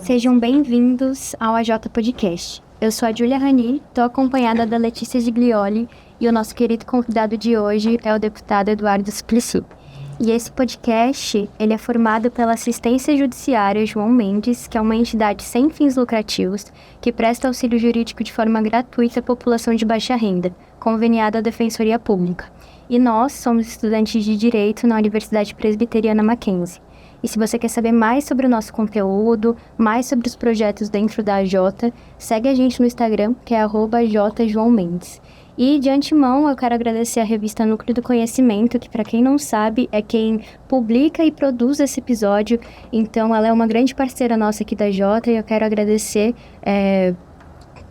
Sejam bem-vindos ao AJ Podcast. Eu sou a Júlia Rani, estou acompanhada da Letícia Giglioli e o nosso querido convidado de hoje é o deputado Eduardo Suplicy. E esse podcast, ele é formado pela Assistência Judiciária João Mendes, que é uma entidade sem fins lucrativos que presta auxílio jurídico de forma gratuita à população de baixa renda, conveniada à Defensoria Pública. E nós somos estudantes de Direito na Universidade Presbiteriana Mackenzie. E se você quer saber mais sobre o nosso conteúdo, mais sobre os projetos dentro da AJ, segue a gente no Instagram, que é @jjoãomendes. E, de antemão, eu quero agradecer a revista Núcleo do Conhecimento, que, para quem não sabe, é quem publica e produz esse episódio. Então, ela é uma grande parceira nossa aqui da AJ e eu quero agradecer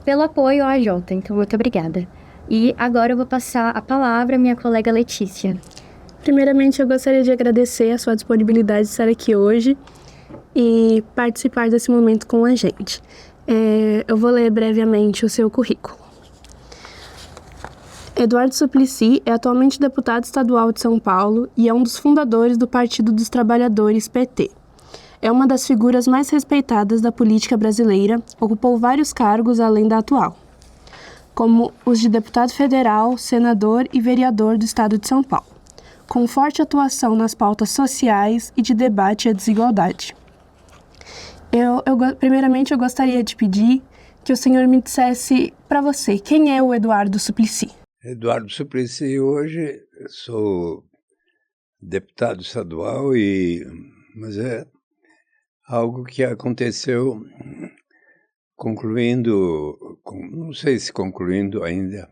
pelo apoio à AJ. Então, muito obrigada. E agora eu vou passar a palavra à minha colega Letícia. Primeiramente, eu gostaria de agradecer a sua disponibilidade de estar aqui hoje e participar desse momento com a gente. Eu vou ler brevemente o seu currículo. Eduardo Suplicy é atualmente deputado estadual de São Paulo e é um dos fundadores do Partido dos Trabalhadores, PT. É uma das figuras mais respeitadas da política brasileira, ocupou vários cargos além da atual, como os de deputado federal, senador e vereador do estado de São Paulo, com forte atuação nas pautas sociais e de debate à desigualdade. Primeiramente, eu gostaria de pedir que o senhor me dissesse para você, quem é o Eduardo Suplicy? Eduardo Suplicy, hoje sou deputado estadual, mas é algo que aconteceu concluindo, não sei se concluindo ainda,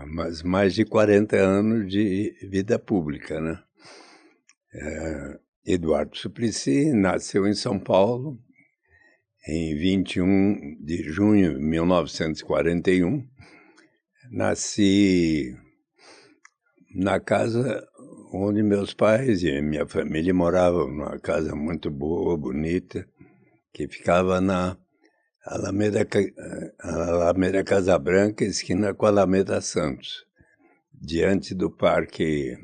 mas mais de 40 anos de vida pública, né? Eduardo Suplicy nasceu em São Paulo em 21 de junho de 1941. Nasci na casa onde meus pais e minha família moravam, numa casa muito boa, bonita, que ficava na Alameda Casa Branca, esquina com a Alameda Santos, diante do Parque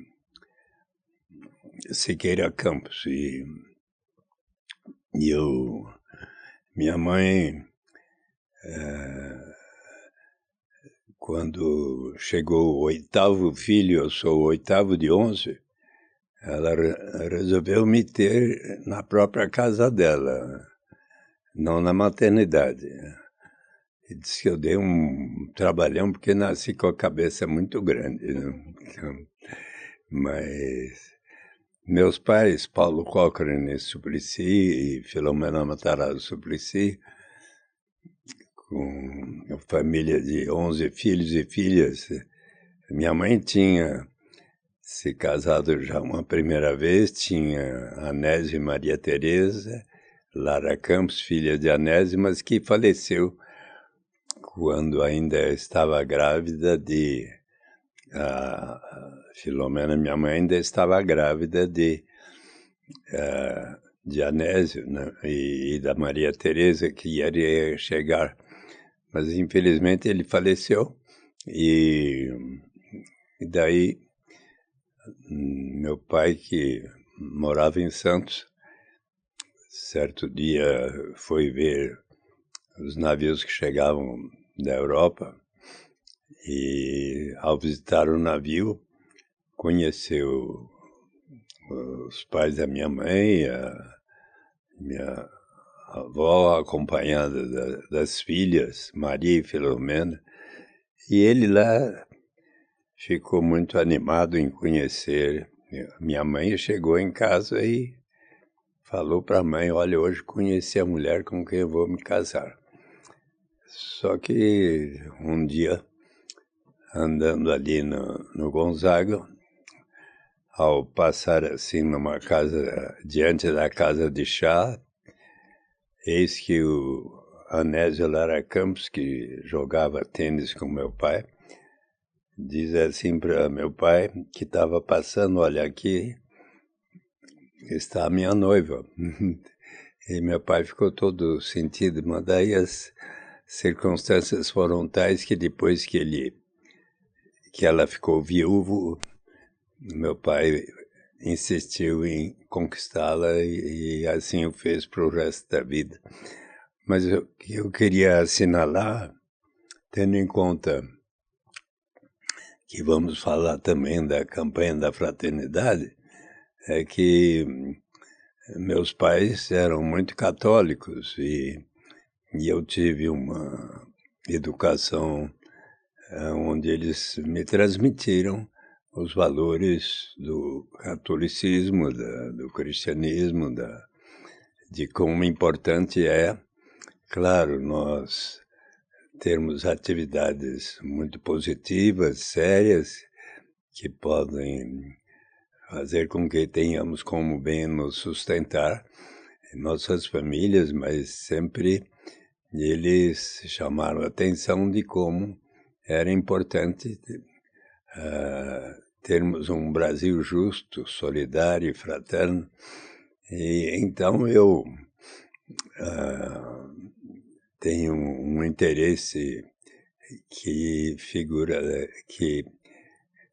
Siqueira Campos. Minha mãe, quando chegou o 8º filho, eu sou o 8º de 11, ela resolveu me ter na própria casa dela, não na maternidade. E disse que eu dei um trabalhão porque nasci com a cabeça muito grande, né? Então, mas meus pais, Paulo Cochrane Suplicy e Filomena Matarazzo Suplicy, com uma família de 11 filhos e filhas. Minha mãe tinha se casado já uma primeira vez, tinha Anésio e Maria Tereza, Lara Campos, filha de Anésio, mas que faleceu quando ainda estava grávida a Filomena, minha mãe, ainda estava grávida de Anésio, né? E da Maria Tereza, que iria chegar. Mas, infelizmente, ele faleceu e daí meu pai, que morava em Santos, certo dia foi ver os navios que chegavam da Europa e, ao visitar o navio, conheceu os pais da minha mãe, minha avó acompanhada das filhas, Maria e Filomena, e ele lá ficou muito animado em conhecer. Minha mãe chegou em casa e falou para a mãe: olha, hoje conheci a mulher com quem eu vou me casar. Só que um dia, andando ali no Gonzaga, ao passar assim numa casa, diante da casa de chá, eis que o Anésio Lara Campos, que jogava tênis com meu pai, diz assim para meu pai, que estava passando: olha, aqui está a minha noiva. E meu pai ficou todo sentido, mas daí as circunstâncias foram tais que depois que ela ficou viúvo, meu pai insistiu em conquistá-la e assim o fez para o resto da vida. Mas o que eu queria assinalar, tendo em conta que vamos falar também da campanha da fraternidade, é que meus pais eram muito católicos e eu tive uma educação onde eles me transmitiram os valores do catolicismo, do cristianismo, de como importante é, claro, nós termos atividades muito positivas, sérias, que podem fazer com que tenhamos como bem nos sustentar em nossas famílias, mas sempre eles chamaram a atenção de como era importante termos um Brasil justo, solidário e fraterno. E então eu tenho um interesse que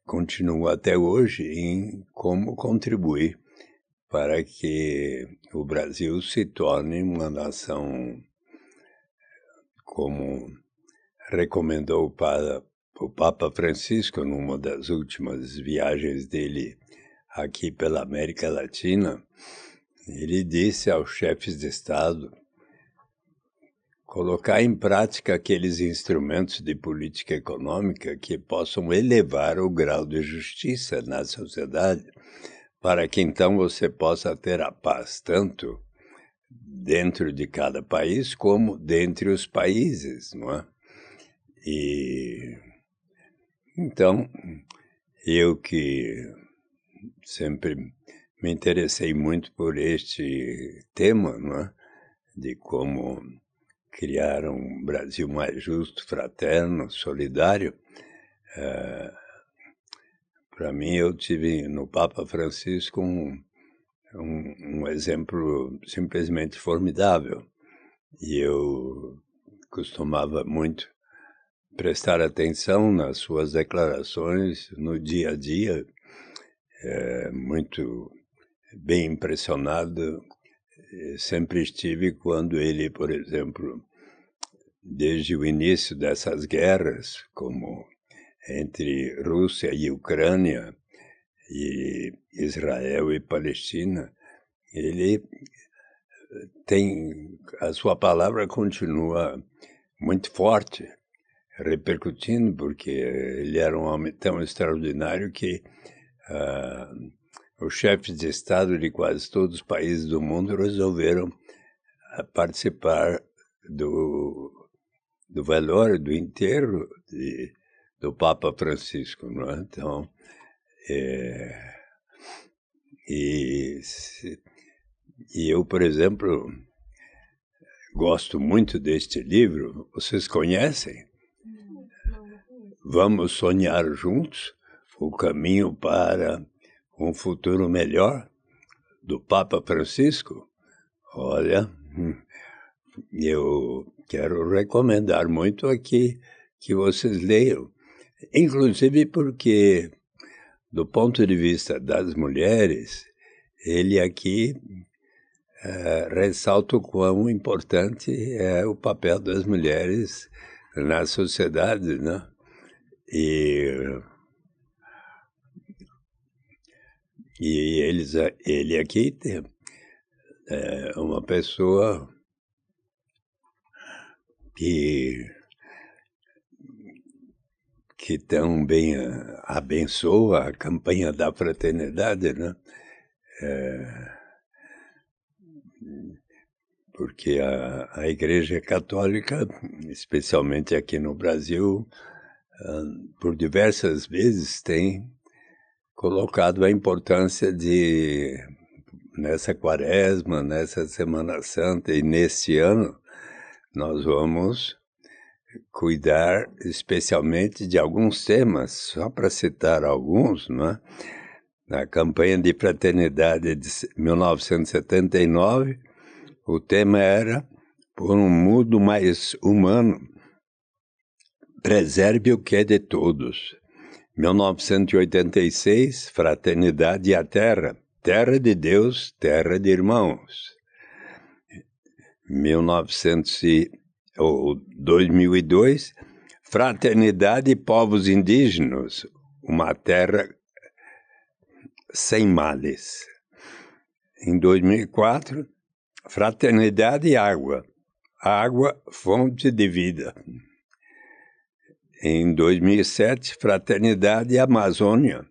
continua até hoje em como contribuir para que o Brasil se torne uma nação, como recomendou o Papa Francisco numa das últimas viagens dele aqui pela América Latina. Ele disse aos chefes de Estado colocar em prática aqueles instrumentos de política econômica que possam elevar o grau de justiça na sociedade, para que então você possa ter a paz tanto dentro de cada país como dentre os países, não é? E então, eu que sempre me interessei muito por este tema, não é? De como criar um Brasil mais justo, fraterno, solidário. Para mim, eu tive no Papa Francisco um exemplo simplesmente formidável. E eu costumava muito prestar atenção nas suas declarações no dia a dia, muito bem impressionado. Sempre estive quando ele, por exemplo, desde o início dessas guerras, como entre Rússia e Ucrânia, e Israel e Palestina, ele a sua palavra continua muito forte, repercutindo, porque ele era um homem tão extraordinário que os chefes de Estado de quase todos os países do mundo resolveram participar do velório, do enterro do Papa Francisco, não é? Então, e eu, por exemplo, gosto muito deste livro. Vocês conhecem? Vamos sonhar juntos o caminho para um futuro melhor, do Papa Francisco. Olha, eu quero recomendar muito aqui que vocês leiam, inclusive porque, do ponto de vista das mulheres, ele aqui ressalta o quão importante é o papel das mulheres na sociedade, né? E ele aqui é uma pessoa que também abençoa a campanha da fraternidade, né? Porque a Igreja Católica, especialmente aqui no Brasil, por diversas vezes tem colocado a importância de, nessa quaresma, nessa Semana Santa e neste ano, nós vamos cuidar especialmente de alguns temas, só para citar alguns, né? Na campanha de fraternidade de 1979, o tema era por um mundo mais humano, preserve o que é de todos. 1986, Fraternidade à Terra, terra de Deus, terra de irmãos. 2002, Fraternidade e Povos Indígenas, uma terra sem males. Em 2004, Fraternidade e Água, água, fonte de vida. Em 2007, Fraternidade e Amazônia,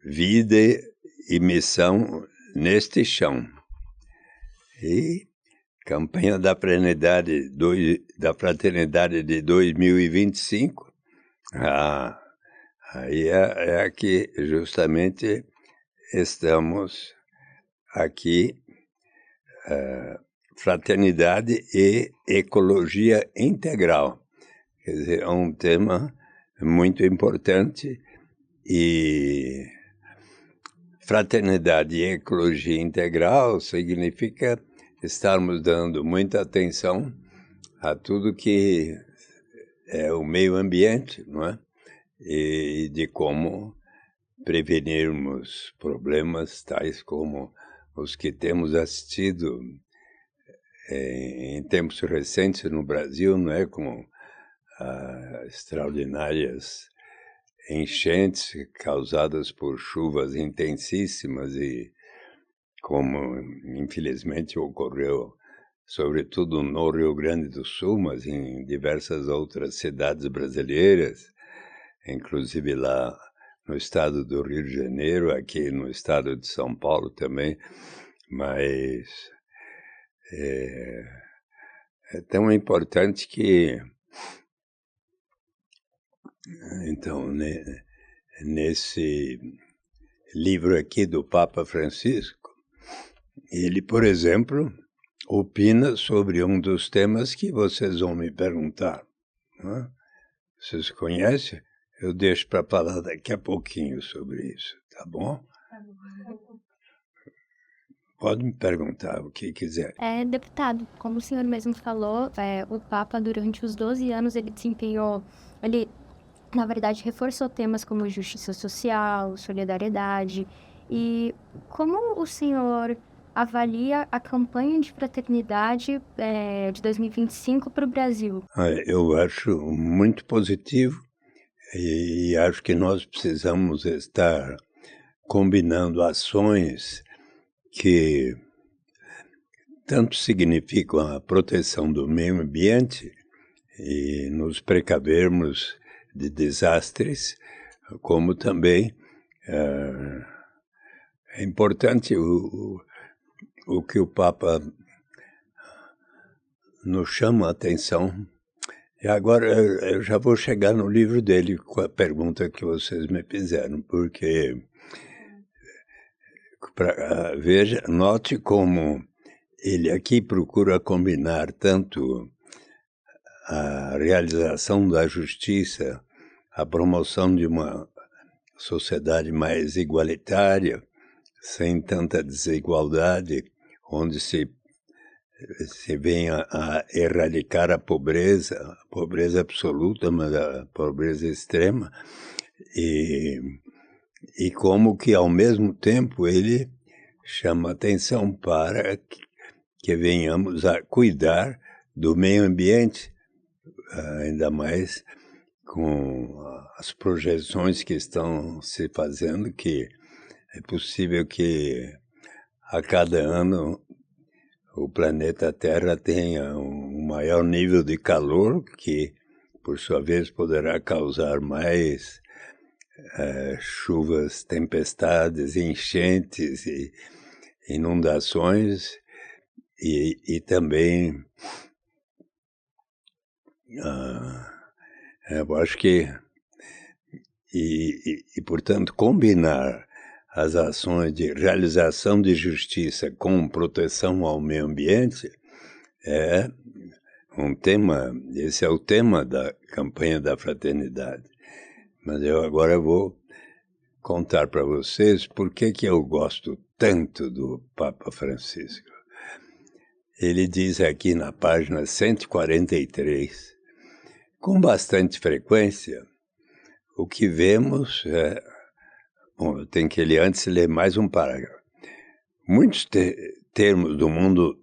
vida e missão neste chão. E campanha da Fraternidade de 2025, aí é que justamente estamos aqui, Fraternidade e Ecologia Integral. Quer dizer, é um tema muito importante e fraternidade e ecologia integral significa estarmos dando muita atenção a tudo que é o meio ambiente, não é? E de como prevenirmos problemas tais como os que temos assistido em tempos recentes no Brasil, não é? Com extraordinárias enchentes causadas por chuvas intensíssimas e como infelizmente ocorreu sobretudo no Rio Grande do Sul, mas em diversas outras cidades brasileiras, inclusive lá no estado do Rio de Janeiro, aqui no estado de São Paulo também, mas é tão importante que então, nesse livro aqui do Papa Francisco, ele, por exemplo, opina sobre um dos temas que vocês vão me perguntar. Né? Vocês conhecem? Eu deixo para falar daqui a pouquinho sobre isso, tá bom? Tá bom. Pode me perguntar o que quiser. Deputado, como o senhor mesmo falou, o Papa, durante os 12 anos, ele na verdade, reforçou temas como justiça social, solidariedade. E como o senhor avalia a campanha de fraternidade de 2025 para o Brasil? Eu acho muito positivo e acho que nós precisamos estar combinando ações que tanto significam a proteção do meio ambiente e nos precavermos de desastres, como também é importante o que o Papa nos chama a atenção. E agora eu já vou chegar no livro dele com a pergunta que vocês me fizeram, porque veja, note como ele aqui procura combinar tanto a realização da justiça, a promoção de uma sociedade mais igualitária, sem tanta desigualdade, onde se venha a erradicar a pobreza absoluta, mas a pobreza extrema, e como que, ao mesmo tempo, ele chama atenção para que venhamos a cuidar do meio ambiente, ainda mais com as projeções que estão se fazendo, que é possível que a cada ano o planeta Terra tenha um maior nível de calor, que, por sua vez, poderá causar mais chuvas, tempestades, enchentes e inundações, e também eu acho que portanto, combinar as ações de realização de justiça com proteção ao meio ambiente é um tema, esse é o tema da campanha da fraternidade. Mas eu agora vou contar para vocês por que eu gosto tanto do Papa Francisco. Ele diz aqui na página 143, com bastante frequência, o que vemos é... Bom, eu tenho que antes ler mais um parágrafo. Muitos termos do mundo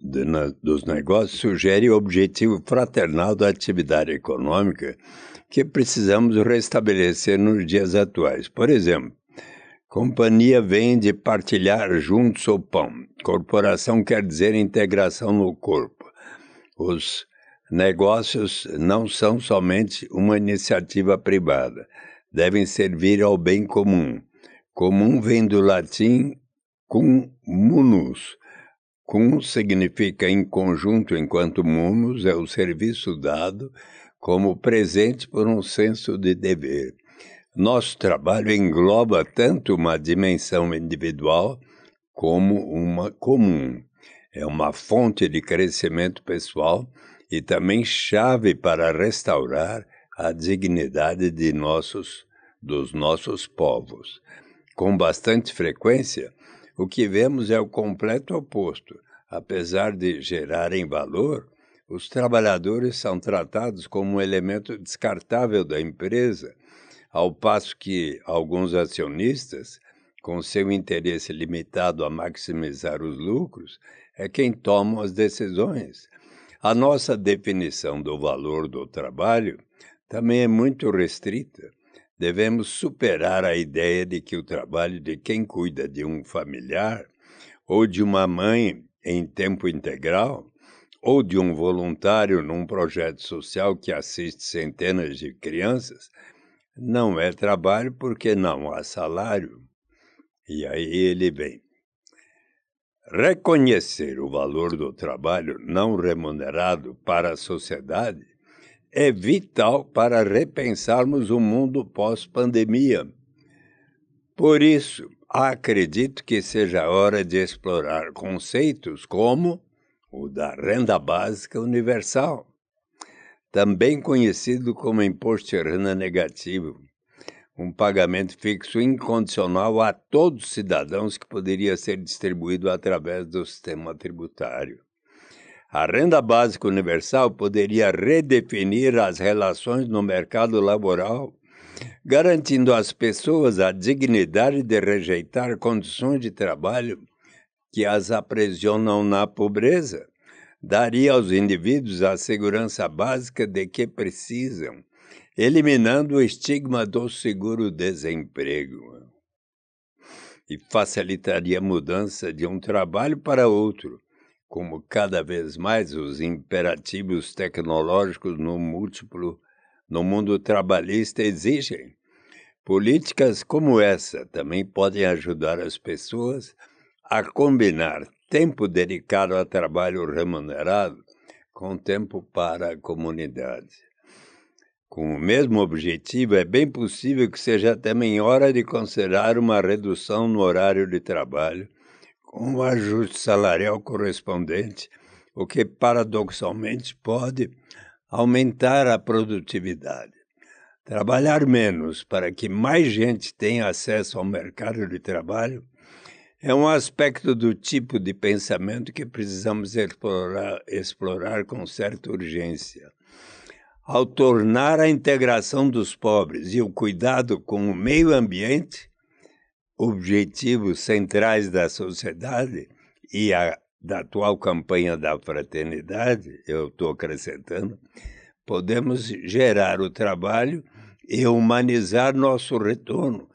dos negócios sugerem o objetivo fraternal da atividade econômica que precisamos restabelecer nos dias atuais. Por exemplo, companhia vem de partilhar juntos o pão. Corporação quer dizer integração no corpo. Os negócios não são somente uma iniciativa privada. Devem servir ao bem comum. Comum vem do latim cum munus. Cum significa em conjunto, enquanto munus é o serviço dado como presente por um senso de dever. Nosso trabalho engloba tanto uma dimensão individual como uma comum. É uma fonte de crescimento pessoal e também chave para restaurar a dignidade dos nossos povos. Com bastante frequência, o que vemos é o completo oposto. Apesar de gerarem valor, os trabalhadores são tratados como um elemento descartável da empresa, ao passo que alguns acionistas, com seu interesse limitado a maximizar os lucros, é quem toma as decisões. A nossa definição do valor do trabalho também é muito restrita. Devemos superar a ideia de que o trabalho de quem cuida de um familiar, ou de uma mãe em tempo integral, ou de um voluntário num projeto social que assiste centenas de crianças, não é trabalho porque não há salário. E aí ele vem. Reconhecer o valor do trabalho não remunerado para a sociedade é vital para repensarmos o mundo pós-pandemia. Por isso, acredito que seja hora de explorar conceitos como o da renda básica universal, também conhecido como imposto de renda negativo, um pagamento fixo incondicional a todos os cidadãos que poderia ser distribuído através do sistema tributário. A renda básica universal poderia redefinir as relações no mercado laboral, garantindo às pessoas a dignidade de rejeitar condições de trabalho que as aprisionam na pobreza, daria aos indivíduos a segurança básica de que precisam, eliminando o estigma do seguro-desemprego, e facilitaria a mudança de um trabalho para outro, como cada vez mais os imperativos tecnológicos no mundo trabalhista exigem. Políticas como essa também podem ajudar as pessoas a combinar tempo dedicado a trabalho remunerado com tempo para a comunidade. Com o mesmo objetivo, é bem possível que seja também hora de considerar uma redução no horário de trabalho, com um ajuste salarial correspondente, o que paradoxalmente pode aumentar a produtividade. Trabalhar menos para que mais gente tenha acesso ao mercado de trabalho é um aspecto do tipo de pensamento que precisamos explorar com certa urgência. Ao tornar a integração dos pobres e o cuidado com o meio ambiente objetivos centrais da sociedade e da atual campanha da fraternidade, eu estou acrescentando, podemos gerar o trabalho e humanizar nosso retorno.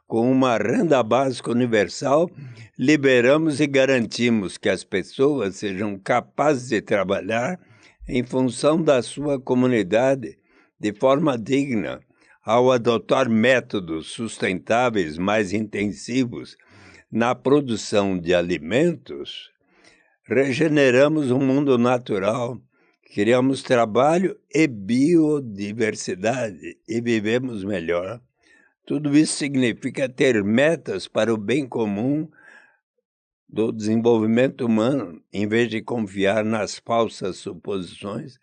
Com uma renda básica universal, liberamos e garantimos que as pessoas sejam capazes de trabalhar em função da sua comunidade de forma digna, ao adotar métodos sustentáveis mais intensivos na produção de alimentos, regeneramos o mundo natural, criamos trabalho e biodiversidade e vivemos melhor. Tudo isso significa ter metas para o bem comum do desenvolvimento humano, em vez de confiar nas falsas suposições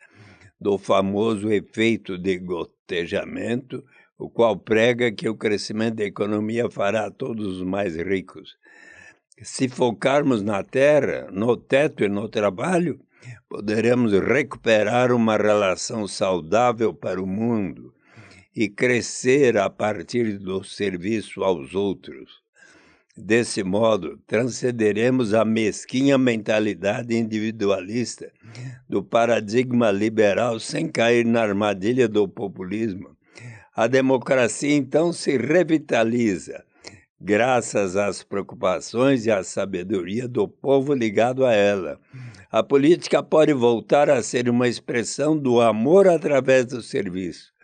do famoso efeito de gotejamento, o qual prega que o crescimento da economia fará todos os mais ricos. Se focarmos na terra, no teto e no trabalho, poderemos recuperar uma relação saudável para o mundo e crescer a partir do serviço aos outros. Desse modo, transcenderemos a mesquinha mentalidade individualista do paradigma liberal sem cair na armadilha do populismo. A democracia, então, se revitaliza, graças às preocupações e à sabedoria do povo ligado a ela. A política pode voltar a ser uma expressão do amor através do serviço.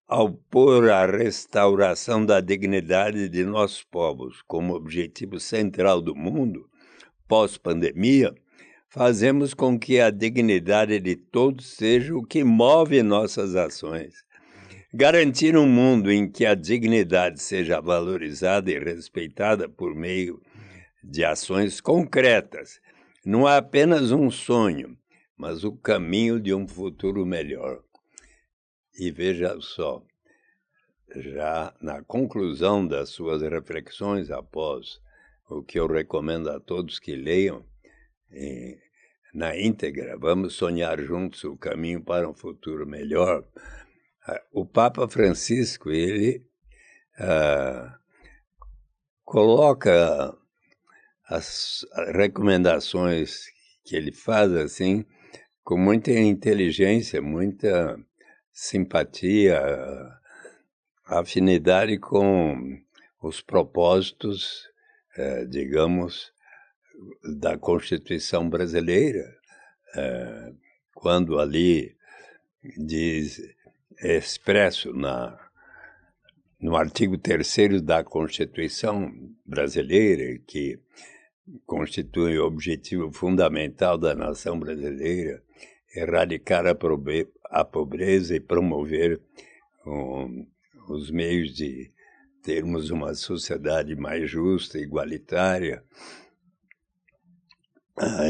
Ao pôr a restauração da dignidade de nossos povos como objetivo central do mundo, pós-pandemia, fazemos com que a dignidade de todos seja o que move nossas ações. Garantir um mundo em que a dignidade seja valorizada e respeitada por meio de ações concretas não é apenas um sonho, mas o caminho de um futuro melhor. E veja só, já na conclusão das suas reflexões, após o que eu recomendo a todos que leiam na íntegra, Vamos Sonhar Juntos o Caminho para um Futuro Melhor, o Papa Francisco, ele coloca as recomendações que ele faz assim, com muita inteligência, muita simpatia, afinidade com os propósitos, digamos, da Constituição brasileira, quando ali diz, expresso no artigo 3º da Constituição brasileira, que constitui o objetivo fundamental da nação brasileira, erradicar a pobreza e promover os meios de termos uma sociedade mais justa, igualitária.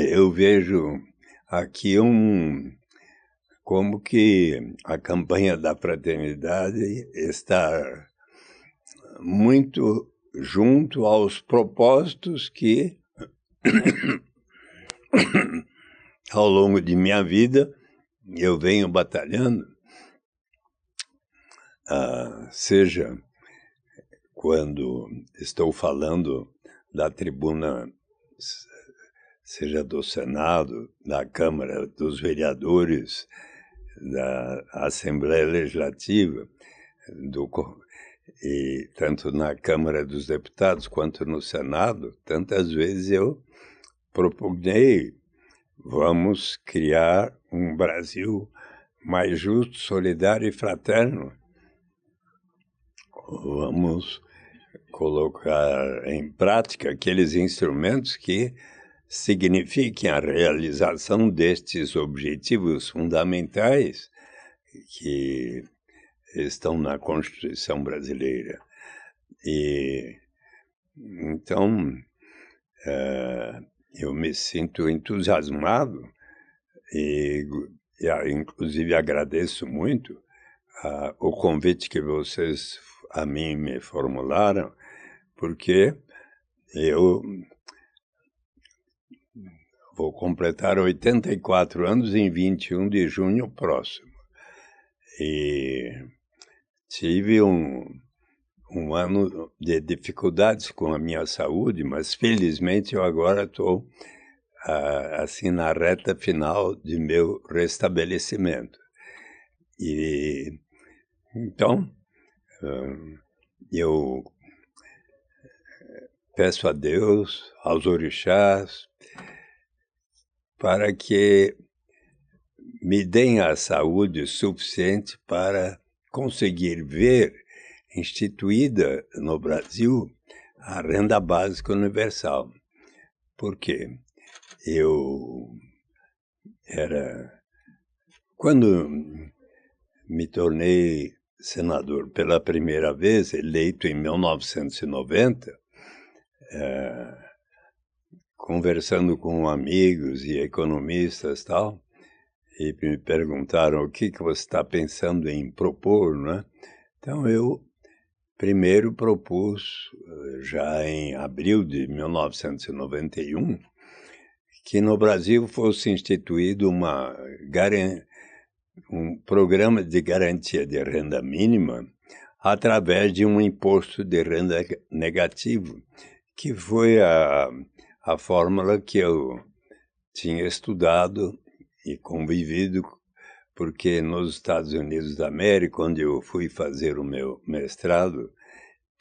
Eu vejo aqui como que a campanha da fraternidade está muito junto aos propósitos que, ao longo de minha vida, eu venho batalhando, seja quando estou falando da tribuna, seja do Senado, da Câmara dos Vereadores, da Assembleia Legislativa, e tanto na Câmara dos Deputados quanto no Senado, tantas vezes eu propugnei, vamos criar um Brasil mais justo, solidário e fraterno. Vamos colocar em prática aqueles instrumentos que signifiquem a realização destes objetivos fundamentais que estão na Constituição brasileira. E então eu me sinto entusiasmado e inclusive agradeço muito o convite que vocês a mim me formularam, porque eu vou completar 84 anos em 21 de junho próximo. E tive um ano de dificuldades com a minha saúde, mas felizmente eu agora estou assim na reta final de meu restabelecimento. E então eu peço a Deus, aos orixás, para que me deem a saúde suficiente para conseguir ver instituída no Brasil a renda básica universal. Por quê? Quando me tornei senador pela primeira vez, eleito em 1990, conversando com amigos e economistas e tal, e me perguntaram o que você está pensando em propor, né? Então eu primeiro propus, já em abril de 1991, que no Brasil fosse instituído uma um programa de garantia de renda mínima através de um imposto de renda negativo, que foi a fórmula que eu tinha estudado e convivido, porque nos Estados Unidos da América, onde eu fui fazer o meu mestrado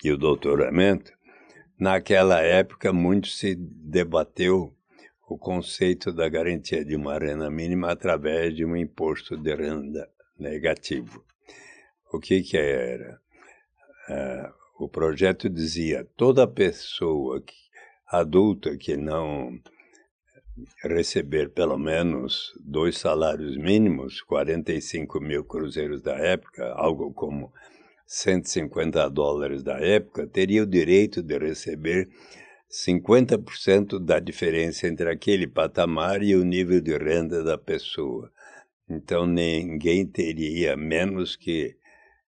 e o doutoramento, naquela época muito se debateu o conceito da garantia de uma renda mínima através de um imposto de renda negativo. O que era? O projeto dizia: toda pessoa adulta que não receber pelo menos 2 salários mínimos, 45 mil cruzeiros da época, algo como $150 da época, teria o direito de receber 50% da diferença entre aquele patamar e o nível de renda da pessoa. Então, ninguém teria menos que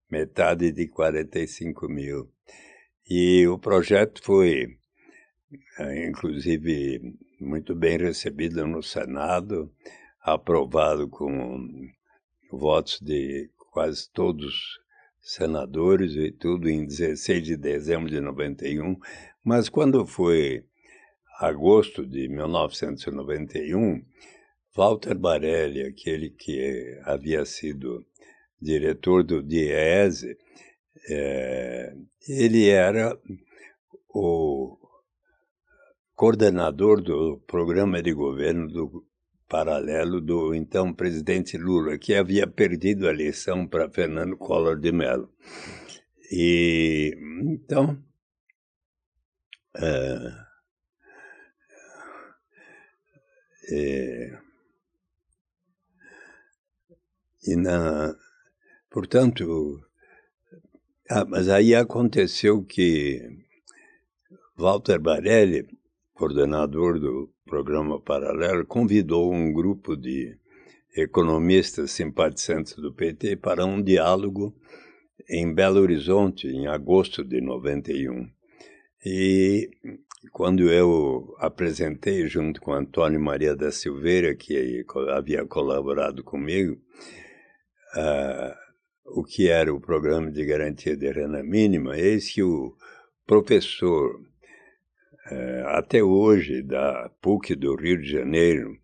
metade de 45 mil. E o projeto foi, inclusive, muito bem recebido no Senado, aprovado com votos de quase todos os senadores e tudo em 16 de dezembro de 91. Mas quando foi agosto de 1991, Walter Barelli, aquele que havia sido diretor do DIEESE, ele era o coordenador do programa de governo do paralelo do então presidente Lula, que havia perdido a eleição para Fernando Collor de Mello. E então portanto, mas aí aconteceu que Walter Barelli, coordenador do programa paralelo, convidou um grupo de economistas simpatizantes do PT para um diálogo em Belo Horizonte, em agosto de 91. E quando eu apresentei, junto com Antônio Maria da Silveira, que havia colaborado comigo, o que era o programa de garantia de renda mínima, eis que o professor, até hoje, da PUC do Rio de Janeiro,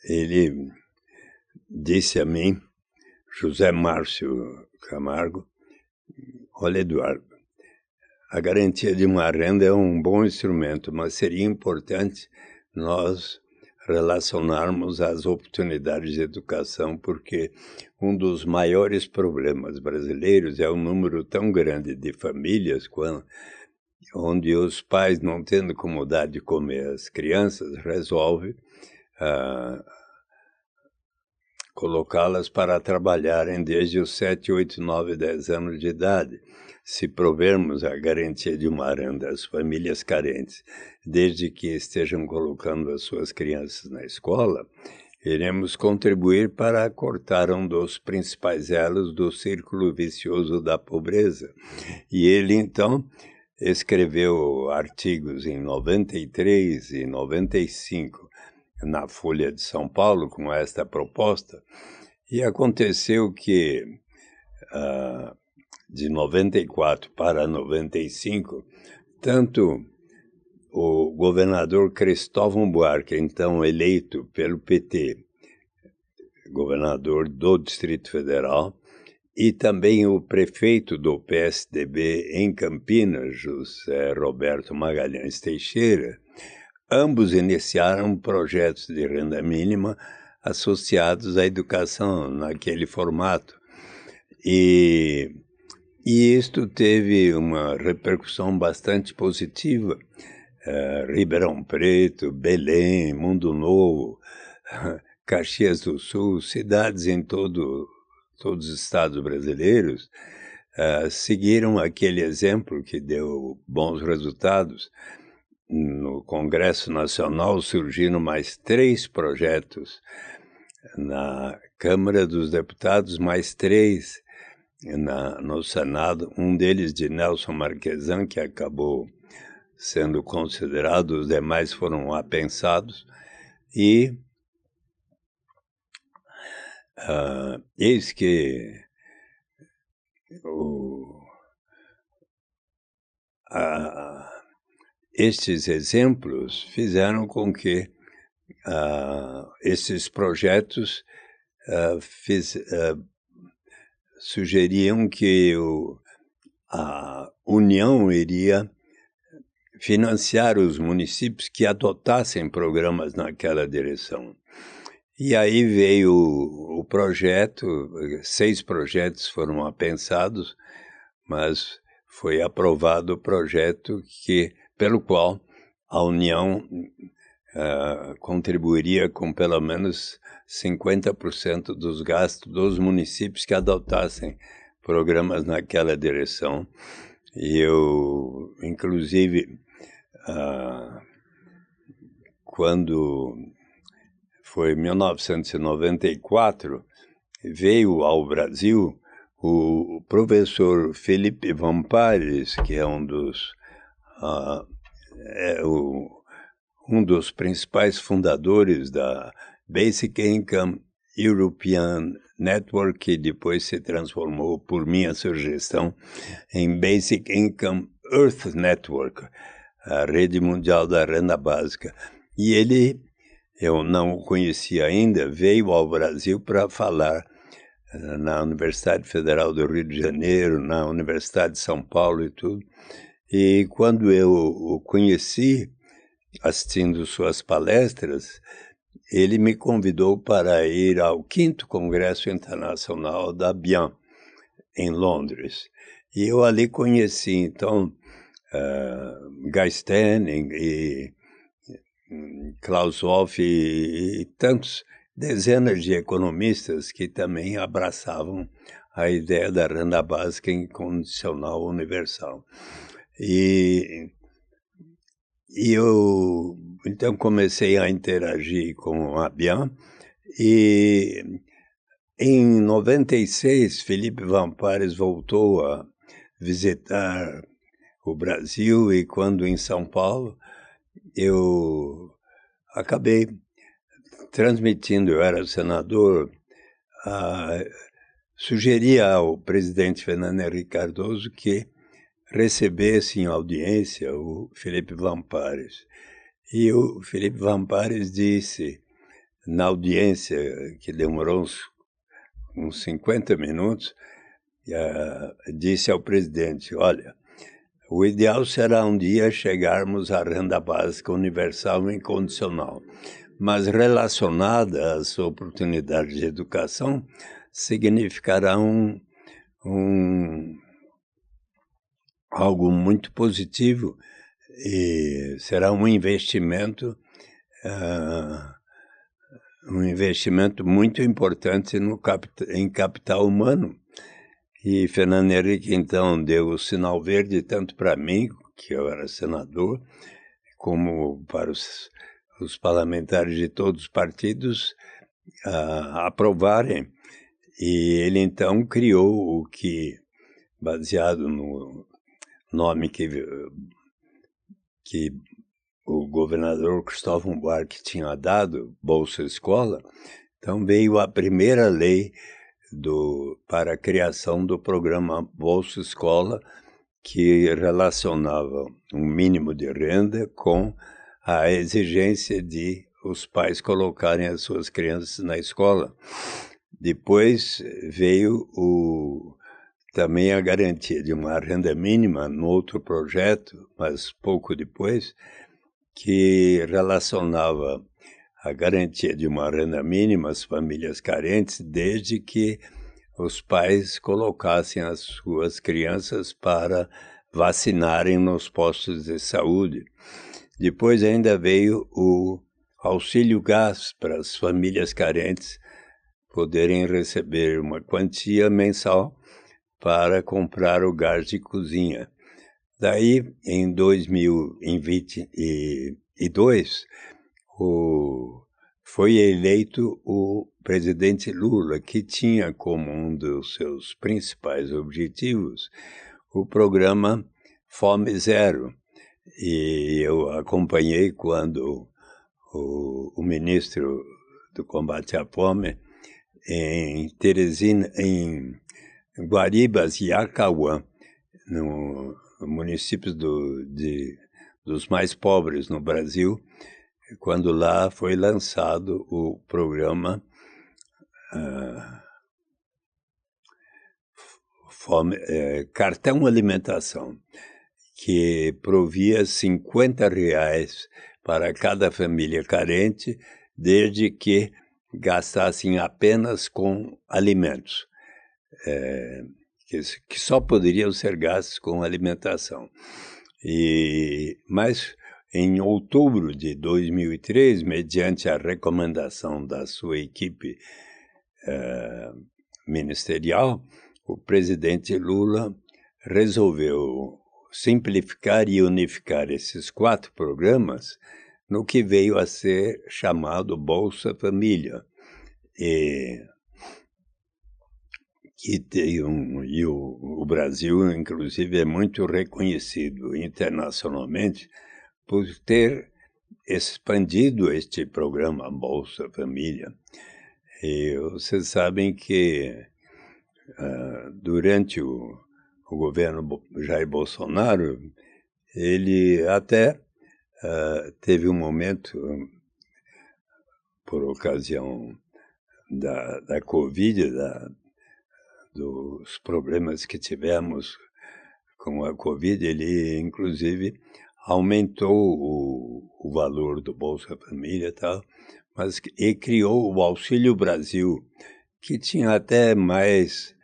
ele disse a mim, José Márcio Camargo: olha, Eduardo, a garantia de uma renda é um bom instrumento, mas seria importante nós relacionarmos as oportunidades de educação, porque um dos maiores problemas brasileiros é o número tão grande de famílias onde os pais, não tendo como dar de comer às crianças, resolvem colocá-las para trabalharem desde os 7, 8, 9, 10 anos de idade. Se provermos a garantia de uma renda às famílias carentes, desde que estejam colocando as suas crianças na escola, iremos contribuir para cortar um dos principais elos do círculo vicioso da pobreza. E ele, então, escreveu artigos em 93 e 95 na Folha de São Paulo com esta proposta, e aconteceu que de 94 para 95, tanto o governador Cristóvão Buarque, então eleito pelo PT, governador do Distrito Federal, e também o prefeito do PSDB em Campinas, José Roberto Magalhães Teixeira, ambos iniciaram projetos de renda mínima associados à educação naquele formato. E isto teve uma repercussão bastante positiva. Ribeirão Preto, Belém, Mundo Novo, Caxias do Sul, cidades em todos os estados brasileiros seguiram aquele exemplo que deu bons resultados. No Congresso Nacional surgiram mais 3 projetos, na Câmara dos Deputados mais 3, no Senado, um deles de Nelson Marquesan, que acabou sendo considerados, os demais foram apensados, e eis que estes exemplos fizeram com que esses projetos sugeriam que a União iria financiar os municípios que adotassem programas naquela direção. E aí veio o projeto, 6 projetos foram apensados, mas foi aprovado o projeto pelo qual a União contribuiria com pelo menos 50% dos gastos dos municípios que adotassem programas naquela direção. E eu, inclusive, quando foi 1994, veio ao Brasil o professor Felipe Van Pares, que é um dos principais fundadores da Basic Income European Network, que depois se transformou, por minha sugestão, em Basic Income Earth Network, a rede mundial da renda básica. E ele, eu não o conhecia ainda, veio ao Brasil para falar na Universidade Federal do Rio de Janeiro, na Universidade de São Paulo e tudo. E quando eu o conheci, assistindo suas palestras, ele me convidou para ir ao 5º Congresso Internacional da BIAN, em Londres. E eu ali conheci, então, Guy Stenning e Klaus Wolff e tantos, dezenas de economistas que também abraçavam a ideia da renda básica incondicional universal. E eu, então, comecei a interagir com a BIAN, e em 96, Felipe Van Pares voltou a visitar o Brasil, e quando em São Paulo, eu acabei transmitindo, eu era senador, sugeria ao presidente Fernando Henrique Cardoso que recebesse em audiência o Felipe Van Pares. E o Felipe Van Pares disse, na audiência, que demorou uns 50 minutos, disse ao presidente: olha, o ideal será um dia chegarmos à renda básica universal e incondicional, mas relacionada às oportunidades de educação, significará algo muito positivo, e será um investimento muito importante em capital humano. E Fernando Henrique, então, deu o sinal verde tanto para mim, que eu era senador, como para os parlamentares de todos os partidos aprovarem. E ele, então, criou o que, baseado no nome que o governador Cristóvão Buarque tinha dado, Bolsa Escola, então veio a primeira lei para a criação do programa Bolsa Escola, que relacionava um mínimo de renda com a exigência de os pais colocarem as suas crianças na escola. Depois veio também a garantia de uma renda mínima no outro projeto, mas pouco depois, que relacionava a garantia de uma renda mínima às famílias carentes, desde que os pais colocassem as suas crianças para vacinarem nos postos de saúde. Depois ainda veio o auxílio gás para as famílias carentes poderem receber uma quantia mensal para comprar o gás de cozinha. Daí, em 2022, foi eleito o presidente Lula, que tinha como um dos seus principais objetivos o programa Fome Zero. e eu acompanhei quando o ministro do combate à fome em Teresina, em Guaribas e Acauã, no municípios dos mais pobres no Brasil, quando lá foi lançado o programa Cartão Alimentação, que provia R$ 50 para cada família carente, desde que gastassem apenas com alimentos, que só poderiam ser gastos com alimentação. Mas em outubro de 2003, mediante a recomendação da sua equipe ministerial, o presidente Lula resolveu simplificar e unificar esses 4 programas no que veio a ser chamado Bolsa Família. E o Brasil, inclusive, é muito reconhecido internacionalmente por ter expandido este programa Bolsa Família. E vocês sabem que durante o governo Jair Bolsonaro, ele até teve um momento, por ocasião da Covid, dos problemas que tivemos com a Covid, ele, inclusive, aumentou o valor do Bolsa Família e tal, e criou o Auxílio Brasil, que tinha até mais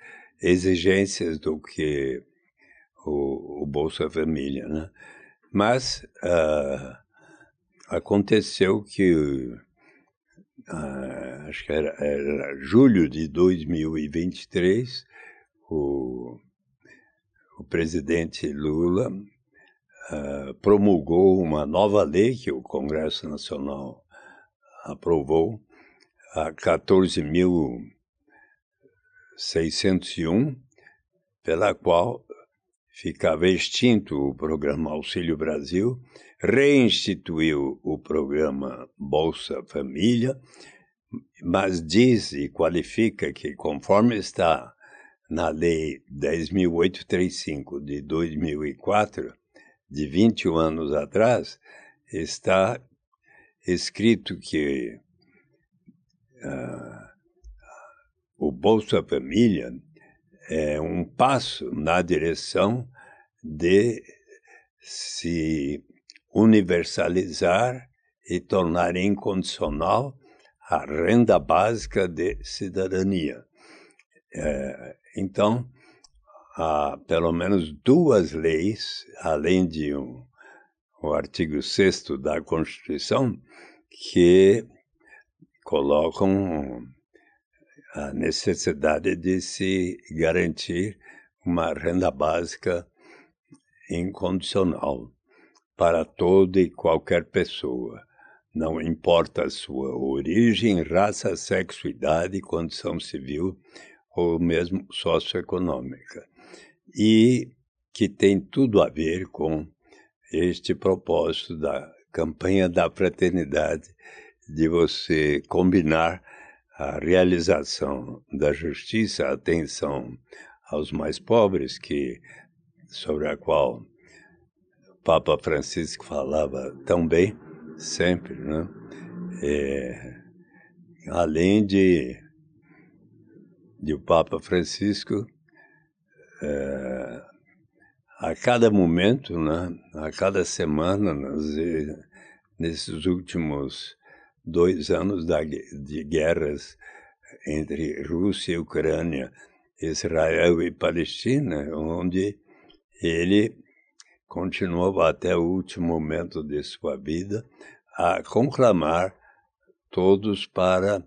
exigências do que o Bolsa Família, né? Mas aconteceu que, acho que era julho de 2023, o presidente Lula promulgou uma nova lei que o Congresso Nacional aprovou, a 14.601, pela qual ficava extinto o programa Auxílio Brasil, reinstituiu o programa Bolsa Família, mas diz e qualifica que, conforme está na Lei 10.835 de 2004, de 21 anos atrás, está escrito que o Bolsa Família é um passo na direção de se universalizar e tornar incondicional a renda básica de cidadania. Então, há pelo menos 2 leis, além de o artigo 6º da Constituição, que colocam a necessidade de se garantir uma renda básica incondicional para toda e qualquer pessoa, não importa a sua origem, raça, sexo, idade, condição civil ou mesmo socioeconômica. E que tem tudo a ver com este propósito da campanha da fraternidade, de você combinar a realização da justiça, a atenção aos mais pobres, sobre a qual o Papa Francisco falava tão bem, sempre, né? Além de o Papa Francisco, a cada momento, né, a cada semana, nesses últimos 2 anos de guerras entre Rússia e Ucrânia, Israel e Palestina, onde ele continuou até o último momento de sua vida a conclamar todos para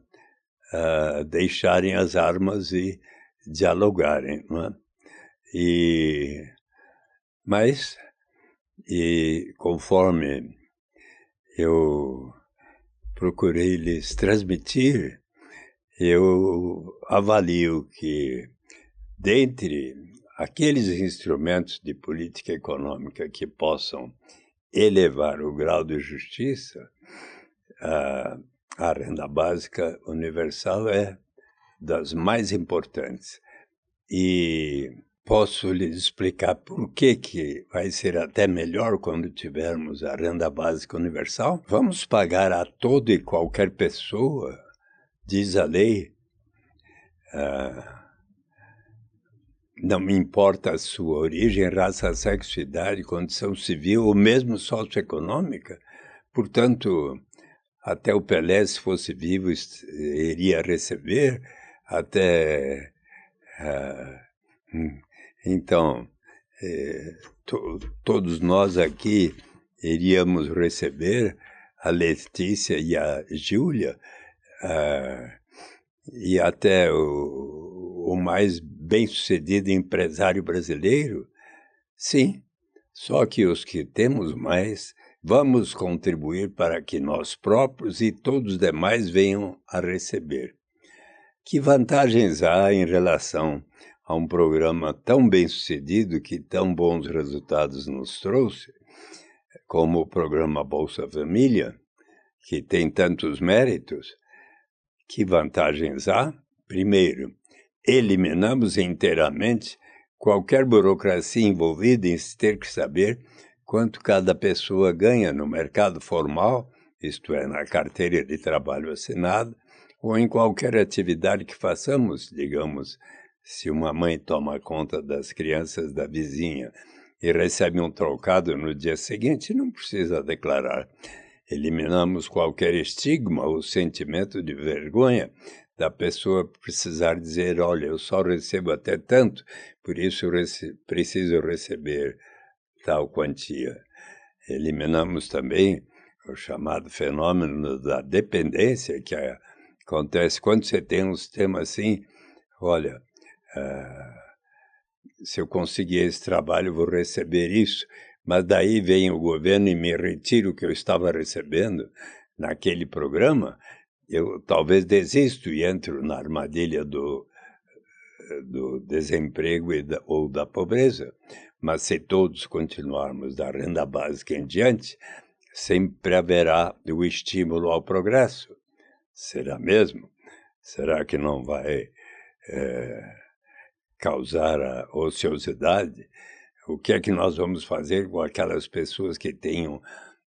deixarem as armas e dialogarem, não é? Mas conforme eu procurei lhes transmitir, eu avalio que, dentre aqueles instrumentos de política econômica que possam elevar o grau de justiça, a renda básica universal é das mais importantes. E posso lhes explicar por que vai ser até melhor quando tivermos a renda básica universal? Vamos pagar a toda e qualquer pessoa, diz a lei, não me importa a sua origem, raça, sexo, idade, condição civil ou mesmo socioeconômica. Portanto, até o Pelé, se fosse vivo, iria receber, até... Então, todos nós aqui iríamos receber, a Letícia e a Júlia, e até o mais bem-sucedido empresário brasileiro. Sim, só que os que temos mais, vamos contribuir para que nós próprios e todos os demais venham a receber. Que vantagens há em relação a um programa tão bem-sucedido que tão bons resultados nos trouxe, como o programa Bolsa Família, que tem tantos méritos? Que vantagens há? Primeiro, eliminamos inteiramente qualquer burocracia envolvida em se ter que saber quanto cada pessoa ganha no mercado formal, isto é, na carteira de trabalho assinada, ou em qualquer atividade que façamos. Digamos, se uma mãe toma conta das crianças da vizinha e recebe um trocado no dia seguinte, não precisa declarar. Eliminamos qualquer estigma ou sentimento de vergonha da pessoa precisar dizer, olha, eu só recebo até tanto, por isso preciso receber tal quantia. Eliminamos também o chamado fenômeno da dependência, que acontece quando você tem um sistema assim, olha, se eu conseguir esse trabalho, eu vou receber isso, mas daí vem o governo e me retira o que eu estava recebendo naquele programa, eu talvez desisto e entro na armadilha do desemprego ou da pobreza. Mas se todos continuarmos da renda básica em diante, sempre haverá o estímulo ao progresso. Será mesmo? Será que não vai causar a ociosidade? O que é que nós vamos fazer com aquelas pessoas que tenham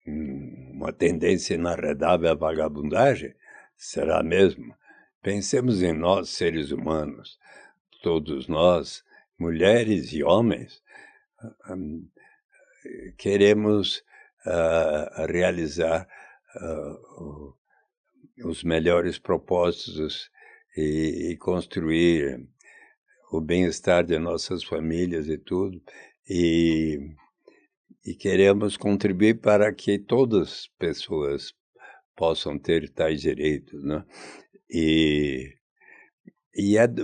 uma tendência inarredável à vagabundagem? Será mesmo? Pensemos em nós, seres humanos, todos nós, mulheres e homens, queremos realizar os melhores propósitos e construir o bem-estar de nossas famílias e tudo, e queremos contribuir para que todas as pessoas possam ter tais direitos, né?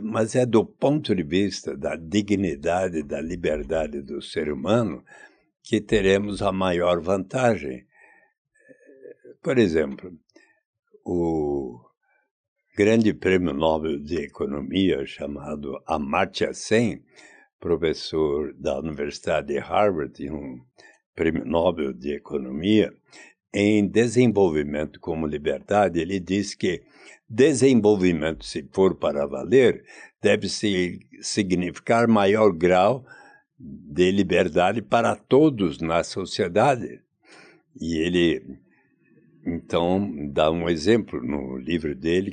Mas é do ponto de vista da dignidade, da liberdade do ser humano que teremos a maior vantagem. Por exemplo, o grande prêmio Nobel de Economia, chamado Amartya Sen, professor da Universidade de Harvard e um prêmio Nobel de Economia, em Desenvolvimento como Liberdade, ele diz que desenvolvimento, se for para valer, deve significar maior grau de liberdade para todos na sociedade. E ele, então, dá um exemplo no livro dele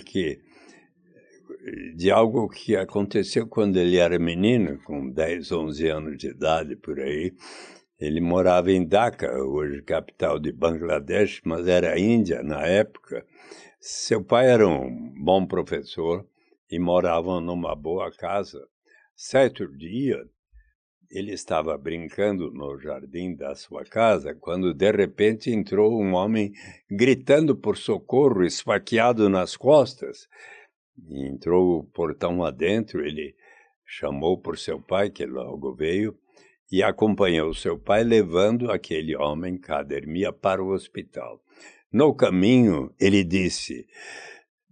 de algo que aconteceu quando ele era menino, com 10, 11 anos de idade, por aí. Ele morava em Dhaka, hoje capital de Bangladesh, mas era Índia na época. Seu pai era um bom professor e moravam numa boa casa. Certo dia, ele estava brincando no jardim da sua casa, quando de repente entrou um homem gritando por socorro, esfaqueado nas costas. E entrou o portão adentro, ele chamou por seu pai, que logo veio, e acompanhou seu pai levando aquele homem, Kadermia, para o hospital. No caminho, ele disse,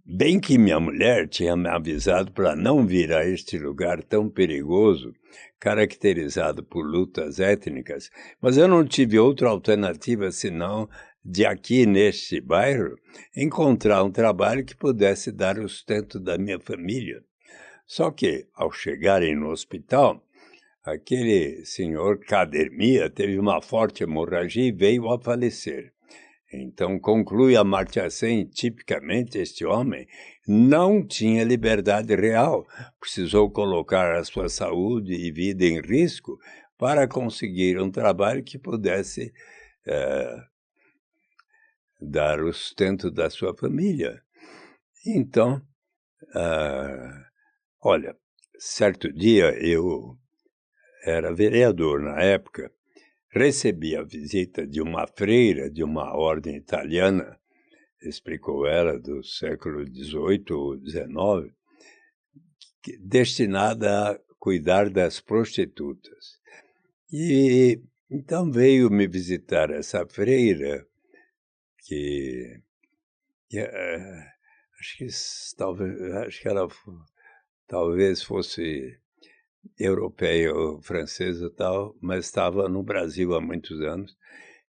Bem que minha mulher tinha me avisado para não vir a este lugar tão perigoso, caracterizado por lutas étnicas, mas eu não tive outra alternativa senão de aqui neste bairro encontrar um trabalho que pudesse dar o sustento da minha família. Só que, ao chegarem no hospital, aquele senhor Cademia teve uma forte hemorragia e veio a falecer. Então, conclui Amartya Sen, tipicamente este homem não tinha liberdade real, precisou colocar a sua saúde e vida em risco para conseguir um trabalho que pudesse dar o sustento da sua família. Então, olha, certo dia eu era vereador na época, recebi a visita de uma freira de uma ordem italiana, explicou ela, do século XVIII ou XIX, destinada a cuidar das prostitutas. E então veio me visitar essa freira, que acho que ela talvez fosse europeia ou francesa tal, mas estava no Brasil há muitos anos,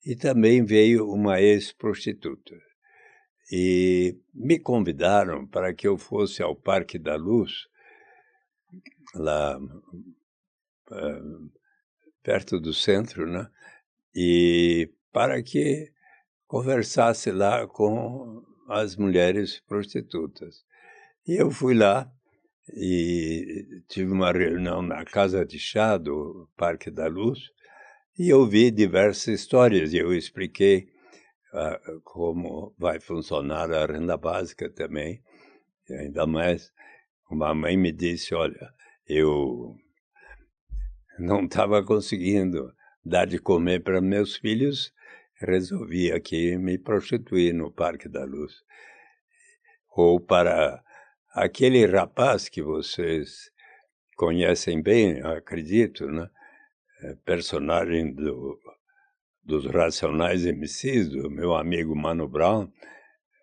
e também veio uma ex-prostituta. E me convidaram para que eu fosse ao Parque da Luz, lá perto do centro, né? E para que conversasse lá com as mulheres prostitutas. E eu fui lá, e tive uma reunião na Casa de Chá do Parque da Luz e ouvi diversas histórias. E eu expliquei como vai funcionar a renda básica também. E ainda mais, uma mãe me disse, olha, eu não estava conseguindo dar de comer para meus filhos, resolvi aqui me prostituir no Parque da Luz. Ou para aquele rapaz que vocês conhecem bem, acredito, né? Personagem dos Racionais MCs, do meu amigo Mano Brown,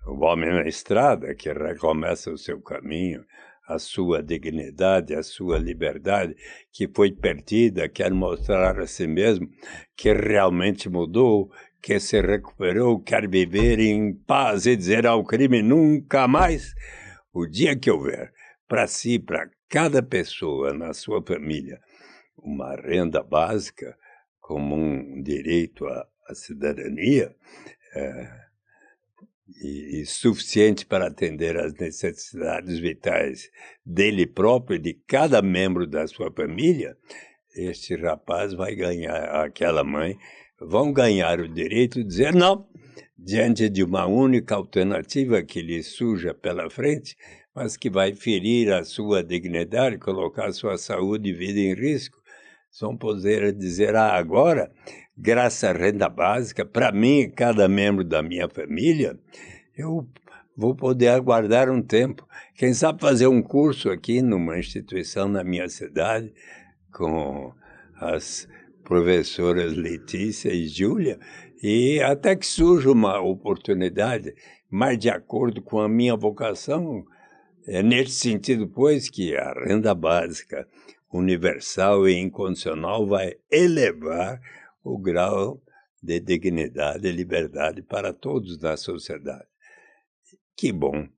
o homem na estrada que recomeça o seu caminho, a sua dignidade, a sua liberdade, que foi perdida, quer mostrar a si mesmo que realmente mudou, que se recuperou, quer viver em paz e dizer ao crime nunca mais. O dia que houver para si, para cada pessoa na sua família, uma renda básica como um direito à cidadania e suficiente para atender às necessidades vitais dele próprio e de cada membro da sua família, este rapaz vai ganhar, aquela mãe, vão ganhar o direito de dizer não, diante de uma única alternativa que lhe surja pela frente, mas que vai ferir a sua dignidade, colocar a sua saúde e vida em risco. Vão poder dizer, agora, graças à renda básica, para mim e cada membro da minha família, eu vou poder aguardar um tempo. Quem sabe fazer um curso aqui numa instituição na minha cidade, com as professoras Letícia e Júlia, e até que surja uma oportunidade mais de acordo com a minha vocação. É nesse sentido, pois, que a renda básica universal e incondicional vai elevar o grau de dignidade e liberdade para todos na sociedade. Que bom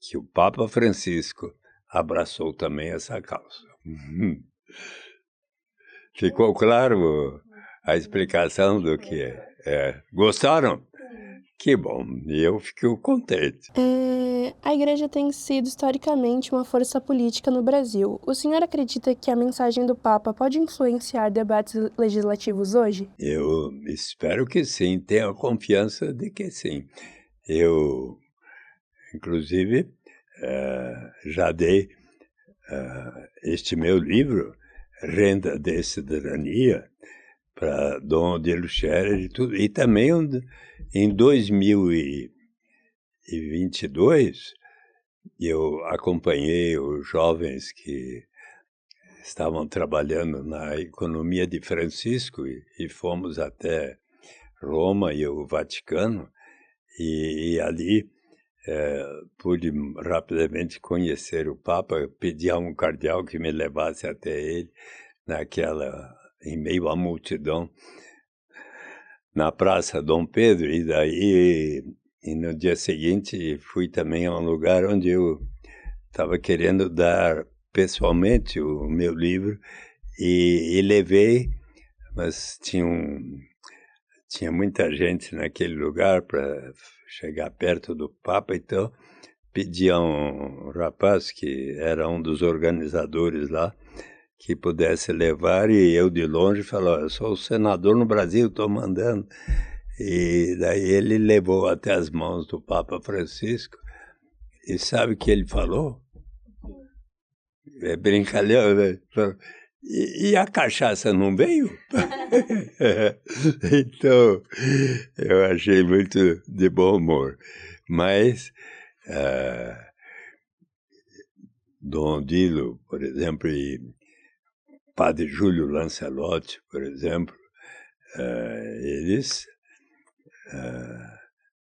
que o Papa Francisco abraçou também essa causa. Ficou claro a explicação do que é? Gostaram? Que bom, eu fico contente. A igreja tem sido historicamente uma força política no Brasil. O senhor acredita que a mensagem do Papa pode influenciar debates legislativos hoje? Eu espero que sim, tenho confiança de que sim. Eu, inclusive, já dei este meu livro, Renda de Cidadania, para Dom Odilo Scherer e tudo. E também em 2022, eu acompanhei os jovens que estavam trabalhando na economia de Francisco e fomos até Roma e o Vaticano, e ali pude rapidamente conhecer o Papa, pedi a um cardeal que me levasse até ele, em meio à multidão, na Praça Dom Pedro, e no dia seguinte fui também a um lugar onde eu estava querendo dar pessoalmente o meu livro, e levei, mas tinha muita gente naquele lugar para chegar perto do Papa, então pedi a um rapaz que era um dos organizadores lá, que pudesse levar, e eu de longe falei, eu sou o senador no Brasil, estou mandando. E daí ele levou até as mãos do Papa Francisco, e sabe o que ele falou? É brincalhão, né? E a cachaça não veio? Então, eu achei muito de bom humor. Mas Dom Odilo, por exemplo, e Padre Júlio Lancelotti, por exemplo, eles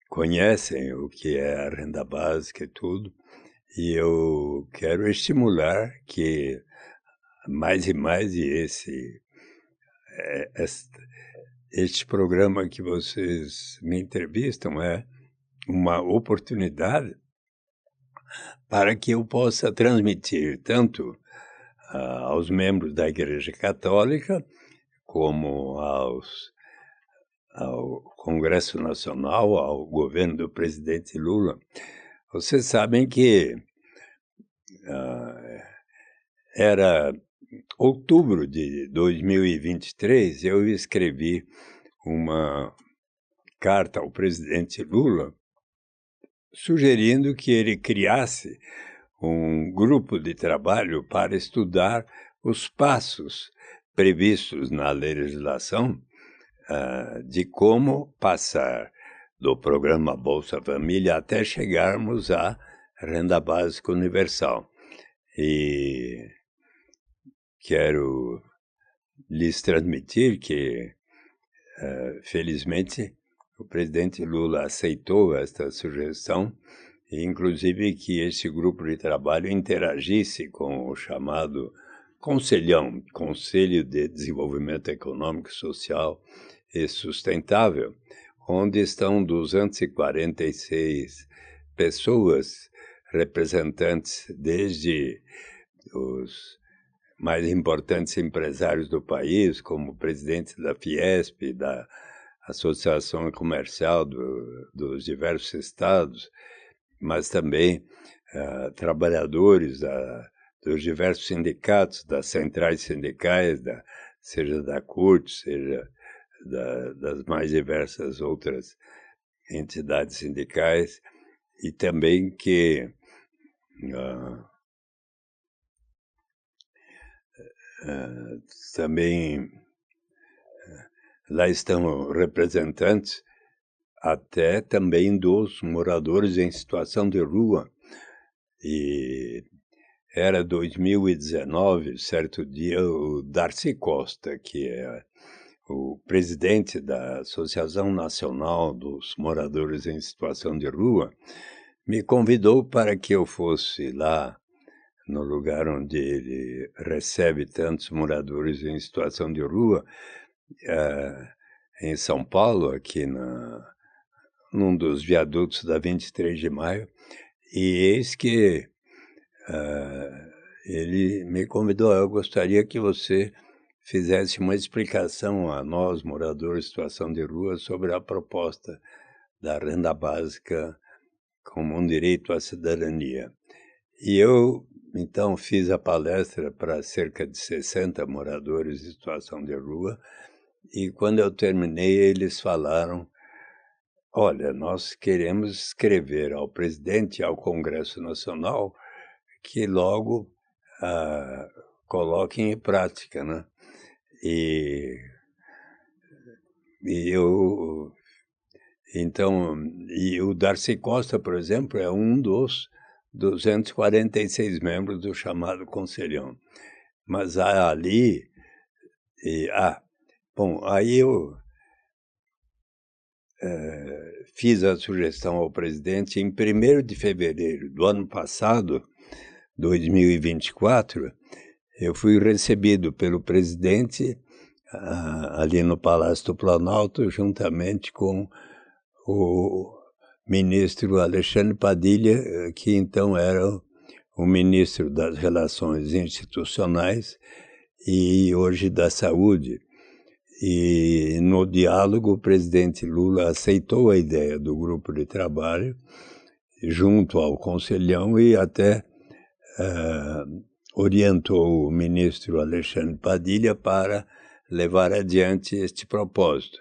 conhecem o que é a renda básica e tudo, e eu quero estimular que mais e mais este programa que vocês me entrevistam é uma oportunidade para que eu possa transmitir tanto aos membros da Igreja Católica como ao Congresso Nacional, ao governo do presidente Lula. Vocês sabem que era outubro de 2023, eu escrevi uma carta ao presidente Lula sugerindo que ele criasse um grupo de trabalho para estudar os passos previstos na legislação de como passar do programa Bolsa Família até chegarmos à renda básica universal. E quero lhes transmitir que, felizmente, o presidente Lula aceitou esta sugestão, e inclusive que esse grupo de trabalho interagisse com o chamado Conselhão, Conselho de Desenvolvimento Econômico, Social e Sustentável, onde estão 246 pessoas, representantes desde os mais importantes empresários do país, como o presidente da Fiesp, da Associação Comercial dos diversos estados, mas também trabalhadores dos diversos sindicatos, das centrais sindicais, seja da CUT, seja das mais diversas outras entidades sindicais, e também que também lá estão representantes até também dos moradores em situação de rua. E era 2019, certo dia, o Darcy Costa, que é o presidente da Associação Nacional dos Moradores em Situação de Rua, me convidou para que eu fosse lá no lugar onde ele recebe tantos moradores em situação de rua, em São Paulo, aqui num dos viadutos da 23 de Maio, e eis que ele me convidou, eu gostaria que você fizesse uma explicação a nós, moradores em situação de rua, sobre a proposta da renda básica como um direito à cidadania. E eu, então, fiz a palestra para cerca de 60 moradores em situação de rua, e quando eu terminei, eles falaram, olha, nós queremos escrever ao presidente e ao Congresso Nacional que logo coloquem em prática, né? E o Darcy Costa, por exemplo, é um dos 246 membros do chamado Conselhão. Mas ali... aí fiz a sugestão ao presidente em 1º de fevereiro do ano passado, 2024, eu fui recebido pelo presidente ali no Palácio do Planalto, juntamente com o ministro Alexandre Padilha, que então era o ministro das Relações Institucionais e hoje da Saúde. E no diálogo o presidente Lula aceitou a ideia do grupo de trabalho junto ao Conselhão e até orientou o ministro Alexandre Padilha para levar adiante este propósito.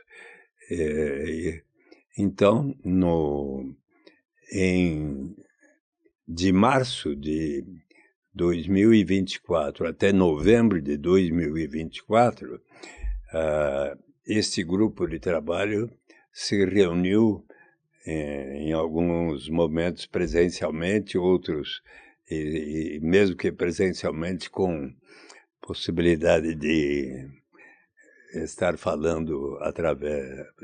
Então, de março de 2024 até novembro de 2024, este grupo de trabalho se reuniu em alguns momentos presencialmente, outros, e mesmo que presencialmente, com possibilidade de estar falando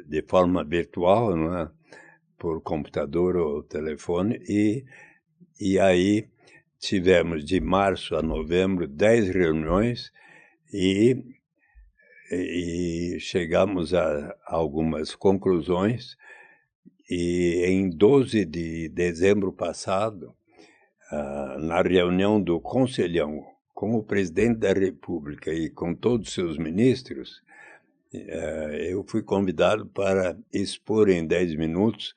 de forma virtual, não é? Por computador ou telefone, e aí tivemos de março a novembro 10 reuniões e chegamos a algumas conclusões, e em 12 de dezembro passado, na reunião do Conselhão com o presidente da República e com todos os seus ministros, eu fui convidado para expor em 10 minutos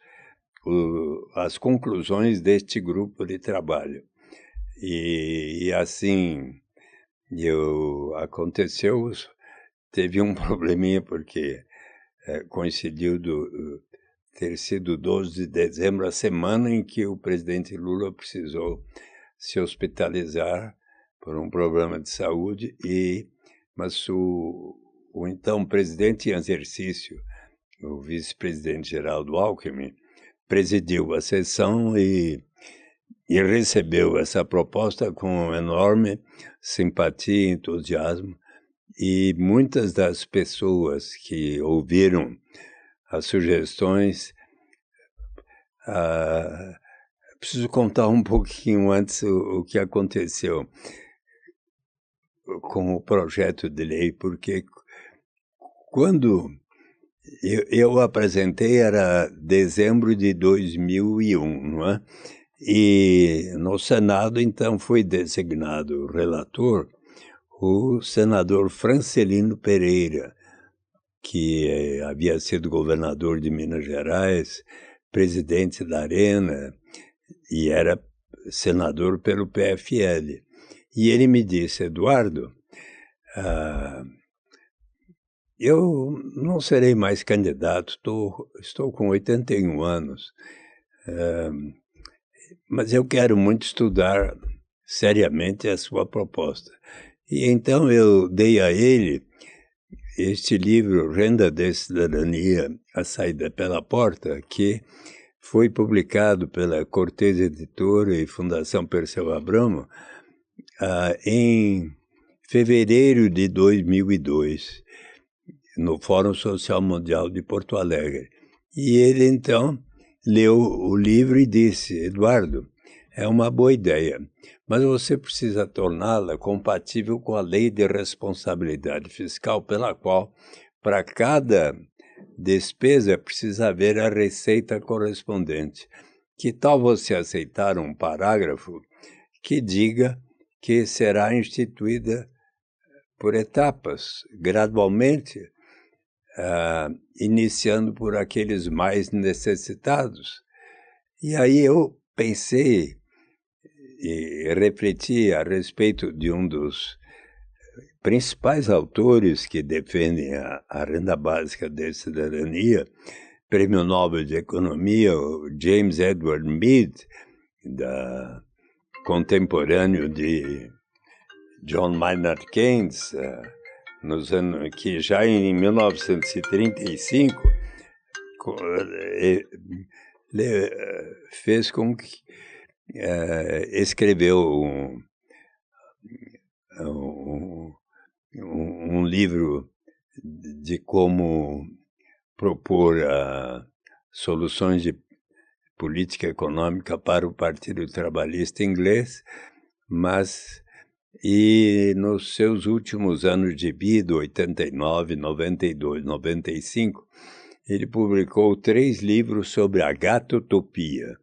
as conclusões deste grupo de trabalho. E assim aconteceu, teve um probleminha porque coincidiu ter sido 12 de dezembro, a semana em que o presidente Lula precisou se hospitalizar por um problema de saúde, mas o então presidente em exercício, o vice-presidente Geraldo Alckmin, presidiu a sessão e recebeu essa proposta com enorme simpatia e entusiasmo, e muitas das pessoas que ouviram as sugestões, preciso contar um pouquinho antes o que aconteceu com o projeto de lei, porque quando eu apresentei era dezembro de 2001, não é? E no Senado, então, foi designado relator o senador Francelino Pereira, que havia sido governador de Minas Gerais, presidente da Arena, e era senador pelo PFL. E ele me disse: Eduardo, eu não serei mais candidato, estou com 81 anos, mas eu quero muito estudar seriamente a sua proposta. E então eu dei a ele este livro, Renda de Cidadania, A Saída pela Porta, que foi publicado pela Cortez Editora e Fundação Perseu Abramo em fevereiro de 2002, no Fórum Social Mundial de Porto Alegre. E ele, então, leu o livro e disse: Eduardo, é uma boa ideia, mas você precisa torná-la compatível com a Lei de Responsabilidade Fiscal, pela qual, para cada despesa, precisa haver a receita correspondente. Que tal você aceitar um parágrafo que diga que será instituída por etapas, gradualmente, iniciando por aqueles mais necessitados? E aí eu pensei e refleti a respeito de um dos principais autores que defendem a renda básica de cidadania, Prêmio Nobel de Economia, o James Edward Mead, contemporâneo de John Maynard Keynes, que já em 1935 fez com que escreveu um livro de como propor soluções de política econômica para o Partido Trabalhista inglês, e nos seus últimos anos de vida, 89, 92, 95, ele publicou 3 livros sobre a gatotopia.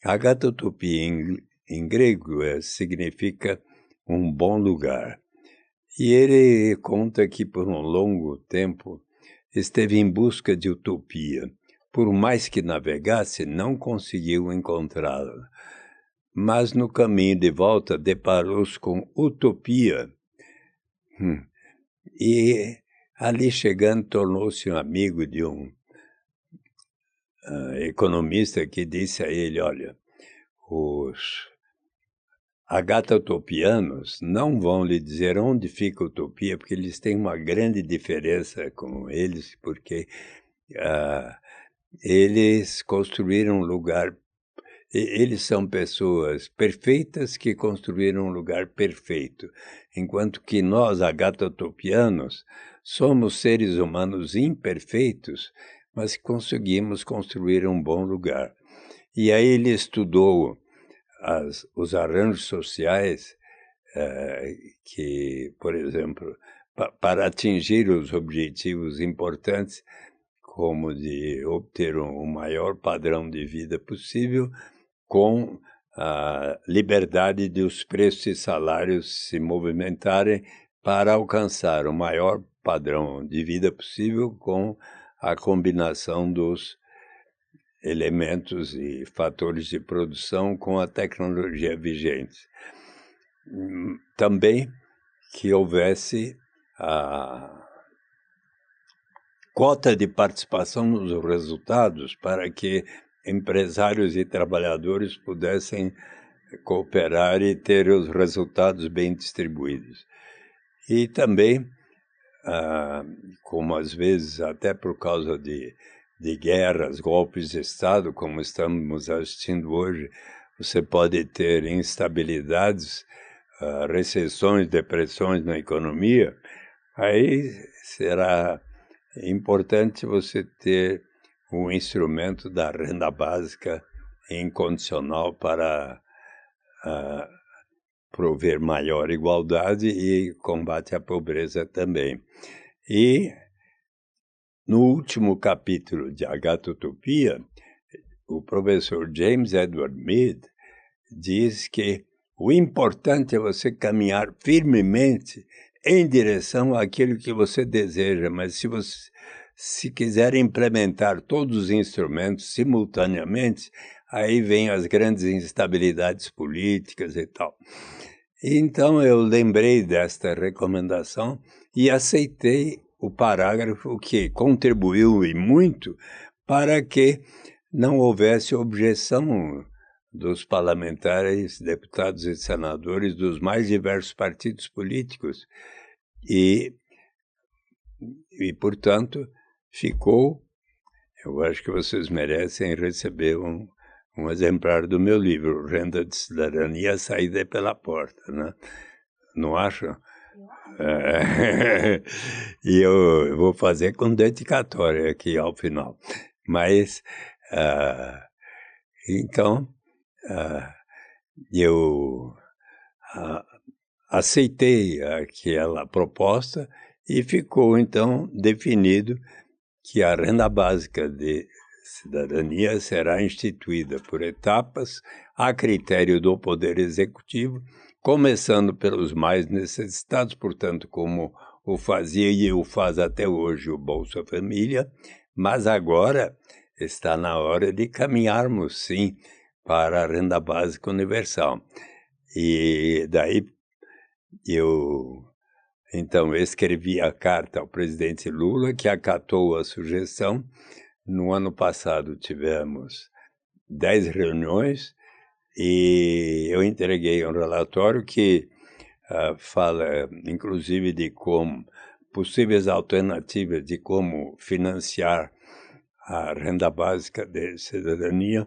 A gatotopia em grego significa um bom lugar. E ele conta que por um longo tempo esteve em busca de utopia. Por mais que navegasse, não conseguiu encontrá-la. Mas no caminho de volta deparou-se com utopia. E ali chegando tornou-se um amigo de um economista que disse a ele, olha, os agatotopianos não vão lhe dizer onde fica a utopia, porque eles têm uma grande diferença com eles, porque eles construíram um lugar. Eles são pessoas perfeitas que construíram um lugar perfeito, enquanto que nós, agatotopianos, somos seres humanos imperfeitos, mas conseguimos construir um bom lugar. E aí ele estudou os arranjos sociais que, por exemplo, para atingir os objetivos importantes, como de obter um maior padrão de vida possível, com a liberdade de os preços e salários se movimentarem para alcançar o maior padrão de vida possível com a combinação dos elementos e fatores de produção com a tecnologia vigente. Também que houvesse a cota de participação nos resultados para que empresários e trabalhadores pudessem cooperar e ter os resultados bem distribuídos. E também, como às vezes, até por causa de guerras, golpes de Estado, como estamos assistindo hoje, você pode ter instabilidades, recessões, depressões na economia, aí será importante você ter um instrumento da renda básica incondicional para prover maior igualdade e combate à pobreza também. E no último capítulo de A Gatotopia, o professor James Edward Mead diz que o importante é você caminhar firmemente em direção àquilo que você deseja, mas se quiser implementar todos os instrumentos simultaneamente, aí vem as grandes instabilidades políticas e tal. Então eu lembrei desta recomendação e aceitei o parágrafo que contribuiu e muito para que não houvesse objeção dos parlamentares, deputados e senadores dos mais diversos partidos políticos. E portanto, ficou, eu acho que vocês merecem receber um exemplar do meu livro, Renda de Cidadania, a Saída pela Porta, né? Não acham? E eu vou fazer com dedicatória aqui ao final. Mas, então, eu aceitei aquela proposta e ficou, então, definido que a renda básica de cidadania será instituída por etapas a critério do Poder Executivo, começando pelos mais necessitados, portanto, como o fazia e o faz até hoje o Bolsa Família, mas agora está na hora de caminharmos, sim, para a renda básica universal. E daí eu então escrevi a carta ao presidente Lula, que acatou a sugestão. No ano passado tivemos 10 reuniões e eu entreguei um relatório que fala, inclusive, de como possíveis alternativas de como financiar a renda básica de cidadania.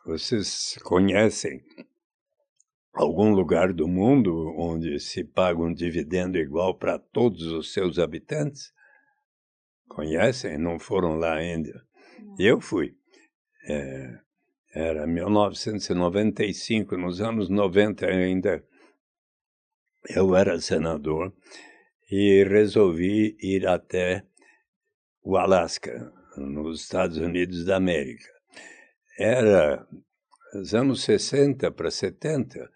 Vocês conhecem algum lugar do mundo onde se paga um dividendo igual para todos os seus habitantes? Conhecem? Não foram lá ainda? Eu fui. Era 1995, nos anos 90 ainda, eu era senador e resolvi ir até o Alasca, nos Estados Unidos da América. Era os anos 60 para 70,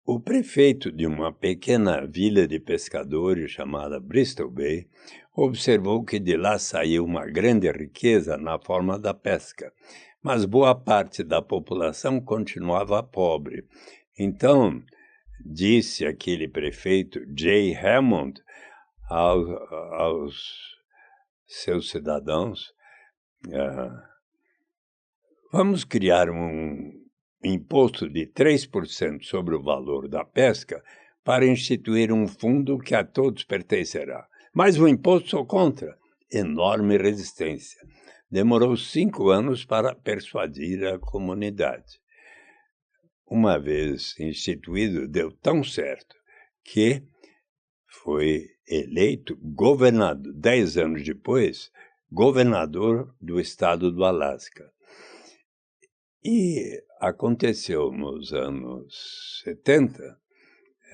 o prefeito de uma pequena vila de pescadores chamada Bristol Bay observou que de lá saiu uma grande riqueza na forma da pesca, mas boa parte da população continuava pobre. Então, disse aquele prefeito, Jay Hammond, aos seus cidadãos, vamos criar um imposto de 3% sobre o valor da pesca para instituir um fundo que a todos pertencerá. Mas o imposto sou contra. Enorme resistência. Demorou 5 anos para persuadir a comunidade. Uma vez instituído, deu tão certo que foi eleito governador, 10 anos depois, governador do estado do Alasca. E aconteceu nos anos 70,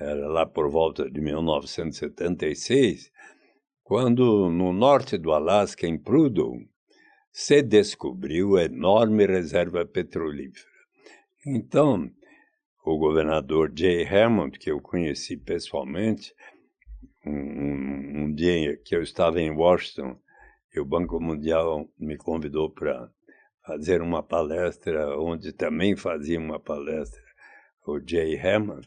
era lá por volta de 1976, quando no norte do Alasca, em Prudhoe, se descobriu a enorme reserva petrolífera. Então, o governador Jay Hammond, que eu conheci pessoalmente, um dia que eu estava em Washington, e o Banco Mundial me convidou para fazer uma palestra, onde também fazia uma palestra o Jay Hammond,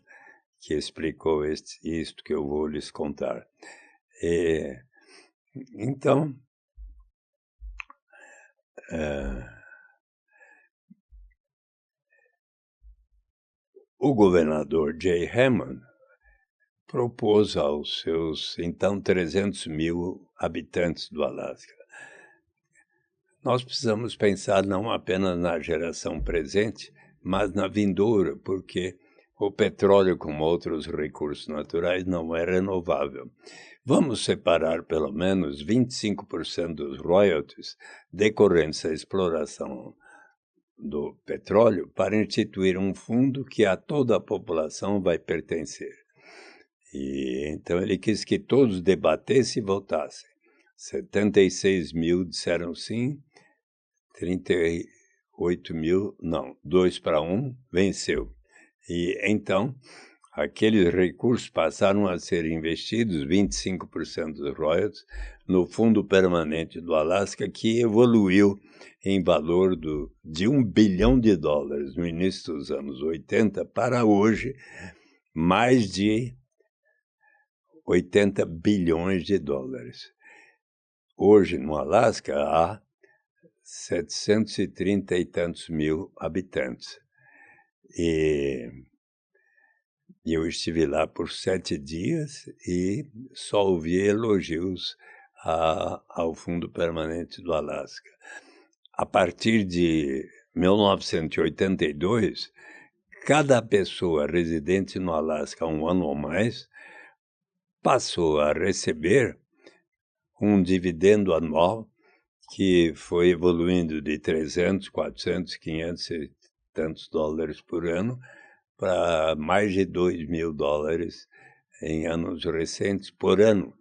que explicou isto que eu vou lhes contar. Então, o governador Jay Hammond propôs aos seus, então, 300 mil habitantes do Alasca: nós precisamos pensar não apenas na geração presente, mas na vindoura, porque o petróleo, como outros recursos naturais, não é renovável. Vamos separar pelo menos 25% dos royalties decorrentes da exploração do petróleo para instituir um fundo que a toda a população vai pertencer. E então ele quis que todos debatessem e votassem. 76 mil disseram sim, 38 mil não, 2-1, venceu. E então, aqueles recursos passaram a ser investidos, 25% dos royalties, no Fundo Permanente do Alasca, que evoluiu em valor de $1 bilhão no início dos anos 80 para hoje, mais de 80 bilhões de dólares. Hoje, no Alasca, há 730 e tantos mil habitantes. E eu estive lá por 7 dias e só ouvi elogios ao Fundo Permanente do Alasca. A partir de 1982, cada pessoa residente no Alasca há 1 ano ou mais passou a receber um dividendo anual que foi evoluindo de 300, 400, 500 e tantos dólares por ano para mais de $2 mil em anos recentes por ano.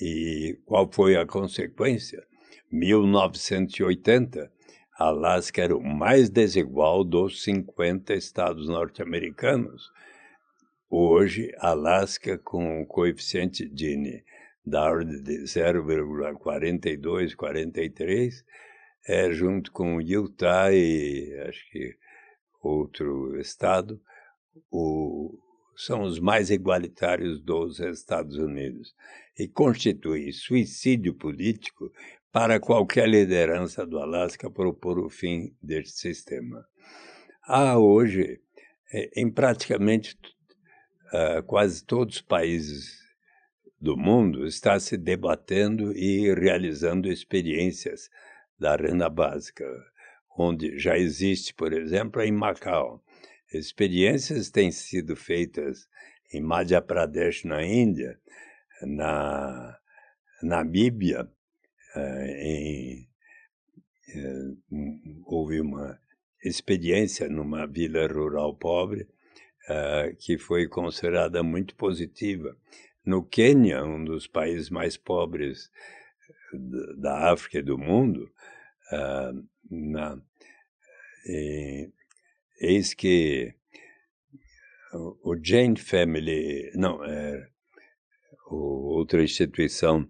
E qual foi a consequência? 1980, Alasca era o mais desigual dos 50 estados norte-americanos. Hoje, Alasca, com o coeficiente Gini da ordem de 0,42, 43, junto com Utah e acho que outro estado, são os mais igualitários dos Estados Unidos e constitui suicídio político para qualquer liderança do Alasca propor o fim deste sistema. Há hoje, em praticamente quase todos os países do mundo, está se debatendo e realizando experiências da renda básica, onde já existe, por exemplo, em Macau. Experiências têm sido feitas em Madhya Pradesh, na Índia, na Namíbia, houve uma experiência numa vila rural pobre que foi considerada muito positiva. No Quênia, um dos países mais pobres da África e do mundo, eis que o Jain Family, outra instituição,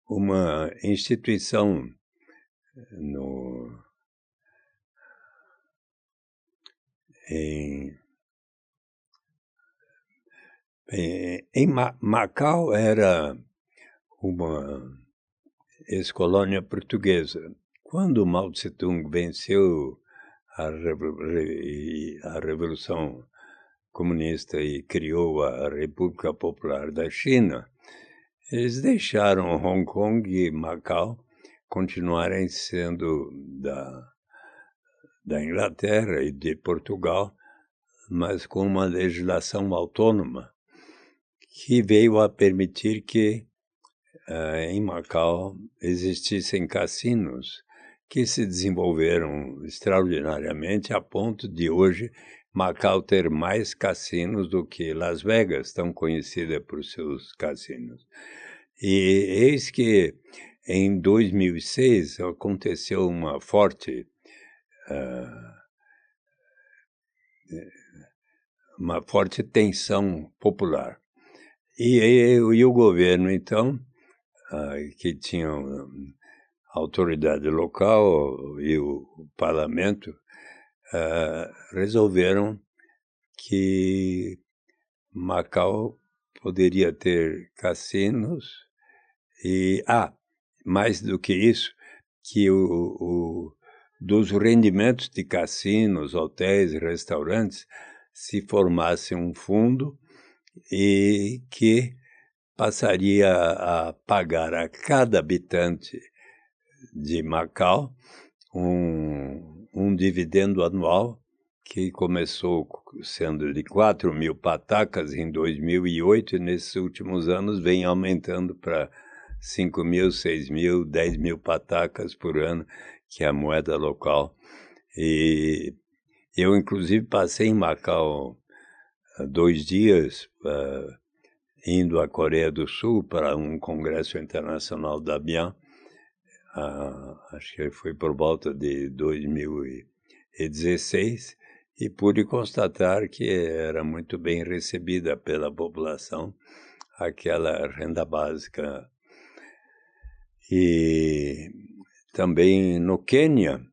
uma instituição em Macau era uma ex-colônia portuguesa. Quando Mao Tse-tung venceu a Revolução Comunista e criou a República Popular da China, eles deixaram Hong Kong e Macau continuarem sendo da Inglaterra e de Portugal, mas com uma legislação autônoma que veio a permitir que em Macau existissem cassinos que se desenvolveram extraordinariamente a ponto de hoje Macau ter mais cassinos do que Las Vegas, tão conhecida por seus cassinos. E eis que em 2006 aconteceu uma forte tensão popular. E o governo, então, que tinha a autoridade local e o parlamento, resolveram que Macau poderia ter cassinos e, mais do que isso, que dos rendimentos de cassinos, hotéis, restaurantes, se formasse um fundo e que passaria a pagar a cada habitante de Macau um dividendo anual que começou sendo de 4.000 patacas em 2008 e nesses últimos anos vem aumentando para 5.000, 6.000, 10.000 patacas por ano, que é a moeda local. E eu, inclusive, passei em Macau 2 dias, indo à Coreia do Sul para um congresso internacional da BIAN, acho que foi por volta de 2016, e pude constatar que era muito bem recebida pela população aquela renda básica. E também no Quênia,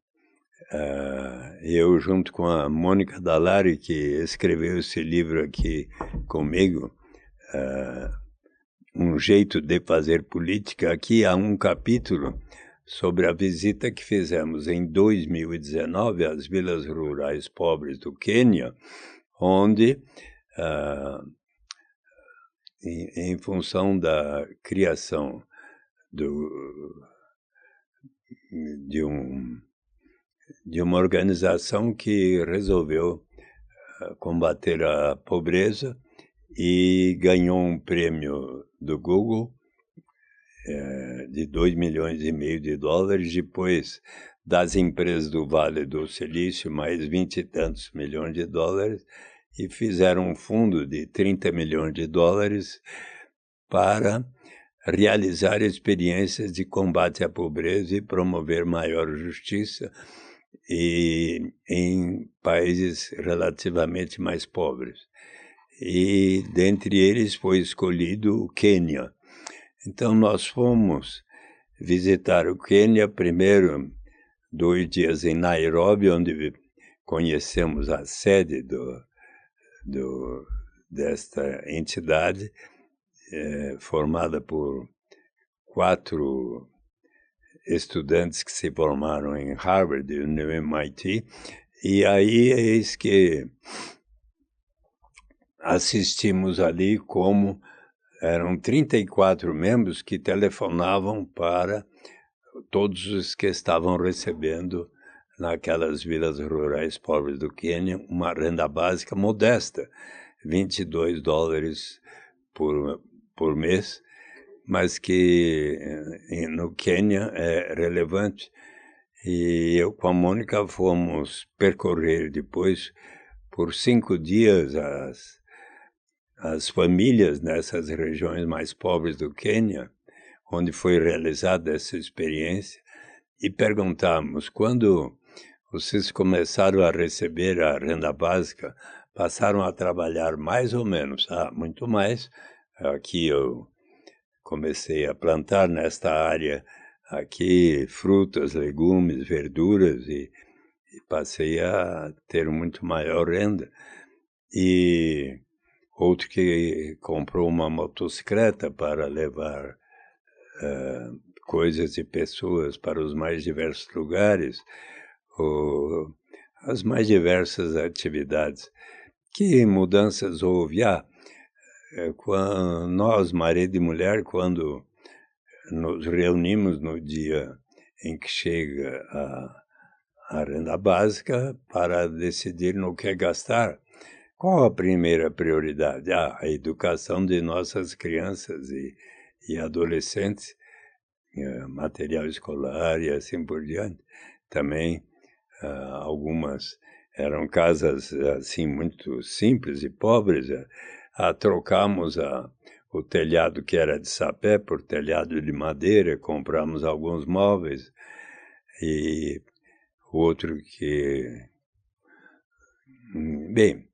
eu junto com a Mônica Dallari, que escreveu esse livro aqui comigo, Um Jeito de Fazer Política, aqui há um capítulo sobre a visita que fizemos em 2019 às vilas rurais pobres do Quênia, onde, em função da criação de uma organização que resolveu combater a pobreza e ganhou um prêmio do Google de $2,5 milhões de dólares, depois das empresas do Vale do Silício, mais 20 e tantos milhões de dólares, e fizeram um fundo de $30 milhões para realizar experiências de combate à pobreza e promover maior justiça em países relativamente mais pobres. E dentre eles foi escolhido o Quênia. Então nós fomos visitar o Quênia, primeiro 2 dias em Nairobi, onde conhecemos a sede desta entidade, formada por 4 estudantes que se formaram em Harvard e no MIT, e aí eis que assistimos ali como eram 34 membros que telefonavam para todos os que estavam recebendo naquelas vilas rurais pobres do Quênia uma renda básica modesta, $22 por mês, mas que no Quênia é relevante. E eu com a Mônica fomos percorrer depois, por 5 dias, as famílias nessas regiões mais pobres do Quênia, onde foi realizada essa experiência, e perguntamos, quando vocês começaram a receber a renda básica, passaram a trabalhar mais ou menos? Muito mais. Aqui eu comecei a plantar nesta área aqui frutas, legumes, verduras e passei a ter muito maior renda. E outro que comprou uma motocicleta para levar coisas e pessoas para os mais diversos lugares, as mais diversas atividades. Que mudanças houve? Nós, marido e mulher, quando nos reunimos no dia em que chega a renda básica para decidir no que gastar. Qual a primeira prioridade? A educação de nossas crianças e adolescentes, material escolar e assim por diante. Também algumas eram casas assim muito simples e pobres. Trocamos o telhado que era de sapé por telhado de madeira, compramos alguns móveis. E outro que... Bem,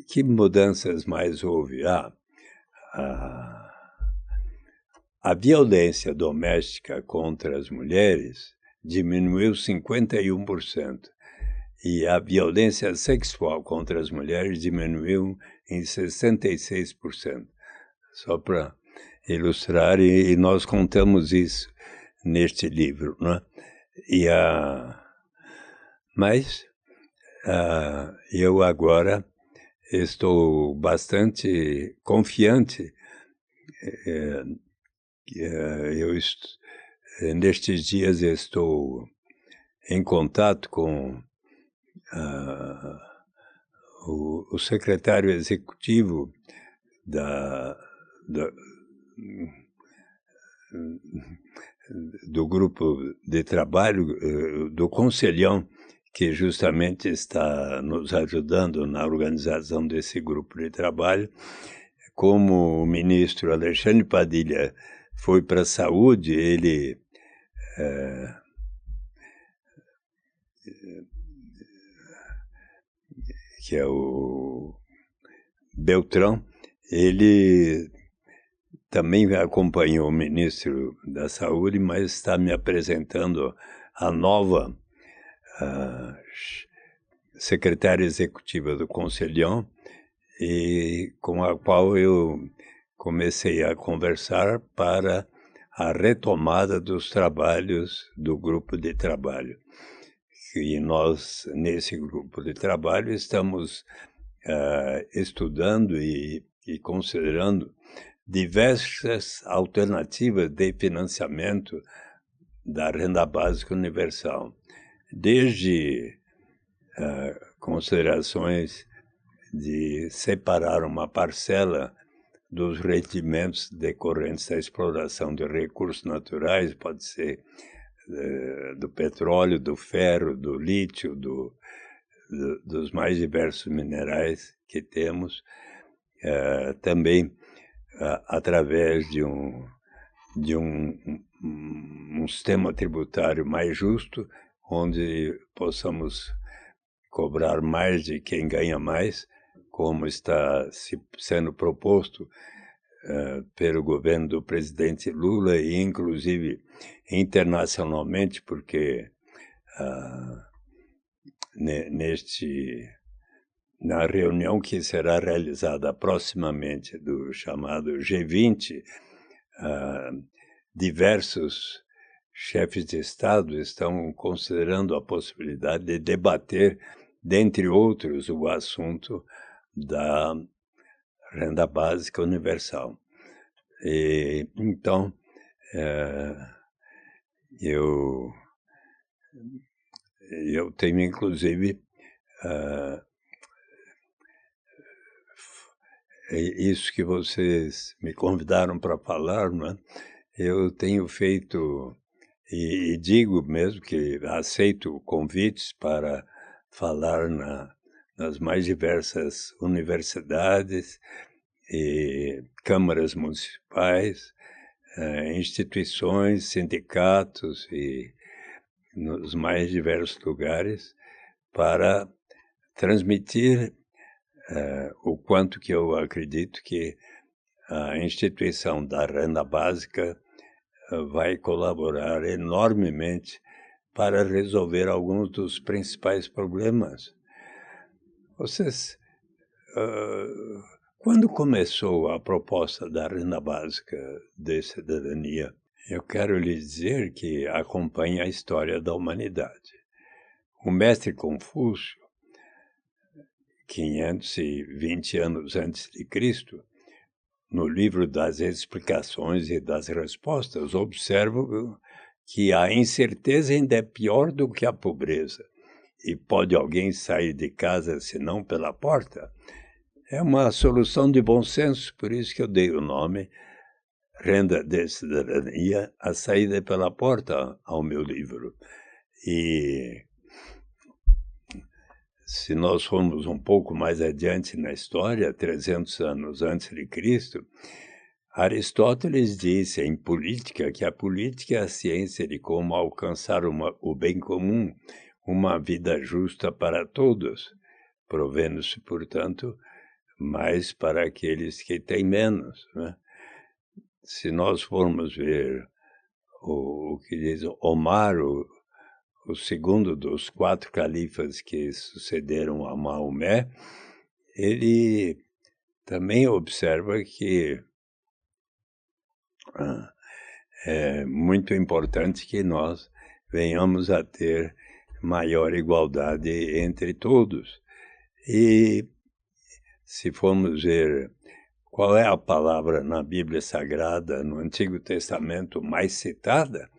que mudanças mais houve? A violência doméstica contra as mulheres diminuiu 51%. E a violência sexual contra as mulheres diminuiu em 66%. Só para ilustrar, e nós contamos isso neste livro, né? Mas eu agora estou bastante confiante. Nestes dias estou em contato com o secretário executivo do grupo de trabalho, do Conselhão, que justamente está nos ajudando na organização desse grupo de trabalho. Como o ministro Alexandre Padilha foi para a saúde, ele que é o Beltrão, ele também acompanhou o ministro da Saúde, mas está me apresentando a nova secretária executiva do Conselhão, e com a qual eu comecei a conversar para a retomada dos trabalhos do grupo de trabalho. E nós, nesse grupo de trabalho, estamos estudando e considerando diversas alternativas de financiamento da renda básica universal, desde considerações de separar uma parcela dos rendimentos decorrentes da exploração de recursos naturais, pode ser do petróleo, do ferro, do lítio, dos mais diversos minerais que temos, também através de um sistema tributário mais justo, onde possamos cobrar mais de quem ganha mais, como está sendo proposto pelo governo do presidente Lula e, inclusive, internacionalmente, porque na reunião que será realizada proximamente do chamado G20, diversos chefes de Estado estão considerando a possibilidade de debater, dentre outros, o assunto da renda básica universal. Então, eu tenho, inclusive, isso que vocês me convidaram para falar, né? Eu tenho feito, e digo mesmo que aceito convites para falar nas mais diversas universidades e câmaras municipais, instituições, sindicatos e nos mais diversos lugares para transmitir o quanto que eu acredito que a instituição da renda básica vai colaborar enormemente para resolver alguns dos principais problemas. Vocês, quando começou a proposta da renda básica de cidadania, eu quero lhe dizer que acompanha a história da humanidade. O mestre Confúcio, 520 anos antes de Cristo, no livro das explicações e das respostas, observa que a incerteza ainda é pior do que a pobreza. E pode alguém sair de casa senão pela porta? É uma solução de bom senso, por isso que eu dei o nome Renda de Cidadania, a saída pela porta ao meu livro. E se nós formos um pouco mais adiante na história, 300 anos antes de Cristo, Aristóteles disse em Política que a política é a ciência de como alcançar o bem comum, uma vida justa para todos, provendo-se, portanto, mais para aqueles que têm menos, né? Se nós formos ver o que diz Omar, o segundo dos 4 califas que sucederam a Maomé, ele também observa que é muito importante que nós venhamos a ter maior igualdade entre todos. E se formos ver qual é a palavra na Bíblia Sagrada, no Antigo Testamento, mais citada,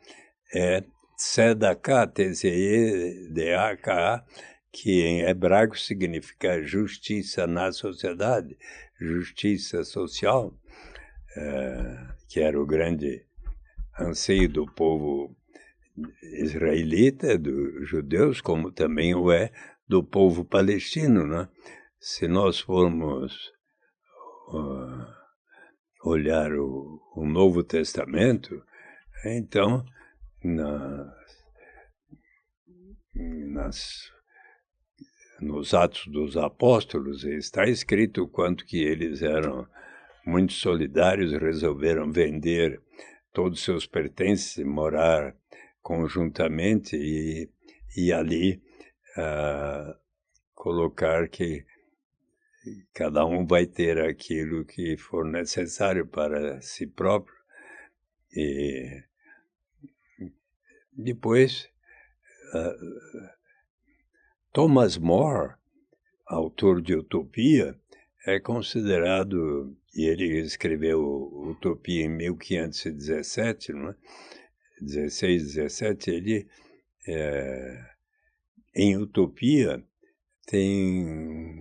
é Tzedakah, T-Z-E-D-A-K-A, que em hebraico significa justiça na sociedade, justiça social, que era o grande anseio do povo israelita, dos judeus, como também o é do povo palestino, né? Se nós formos olhar o Novo Testamento, então nos Atos dos Apóstolos está escrito o quanto que eles eram muito solidários, resolveram vender todos os seus pertences e morar conjuntamente e ali colocar que cada um vai ter aquilo que for necessário para si próprio. E depois, Thomas More, autor de Utopia, é considerado, e ele escreveu Utopia em 1517, não é? 16, 17, ele, em Utopia, tem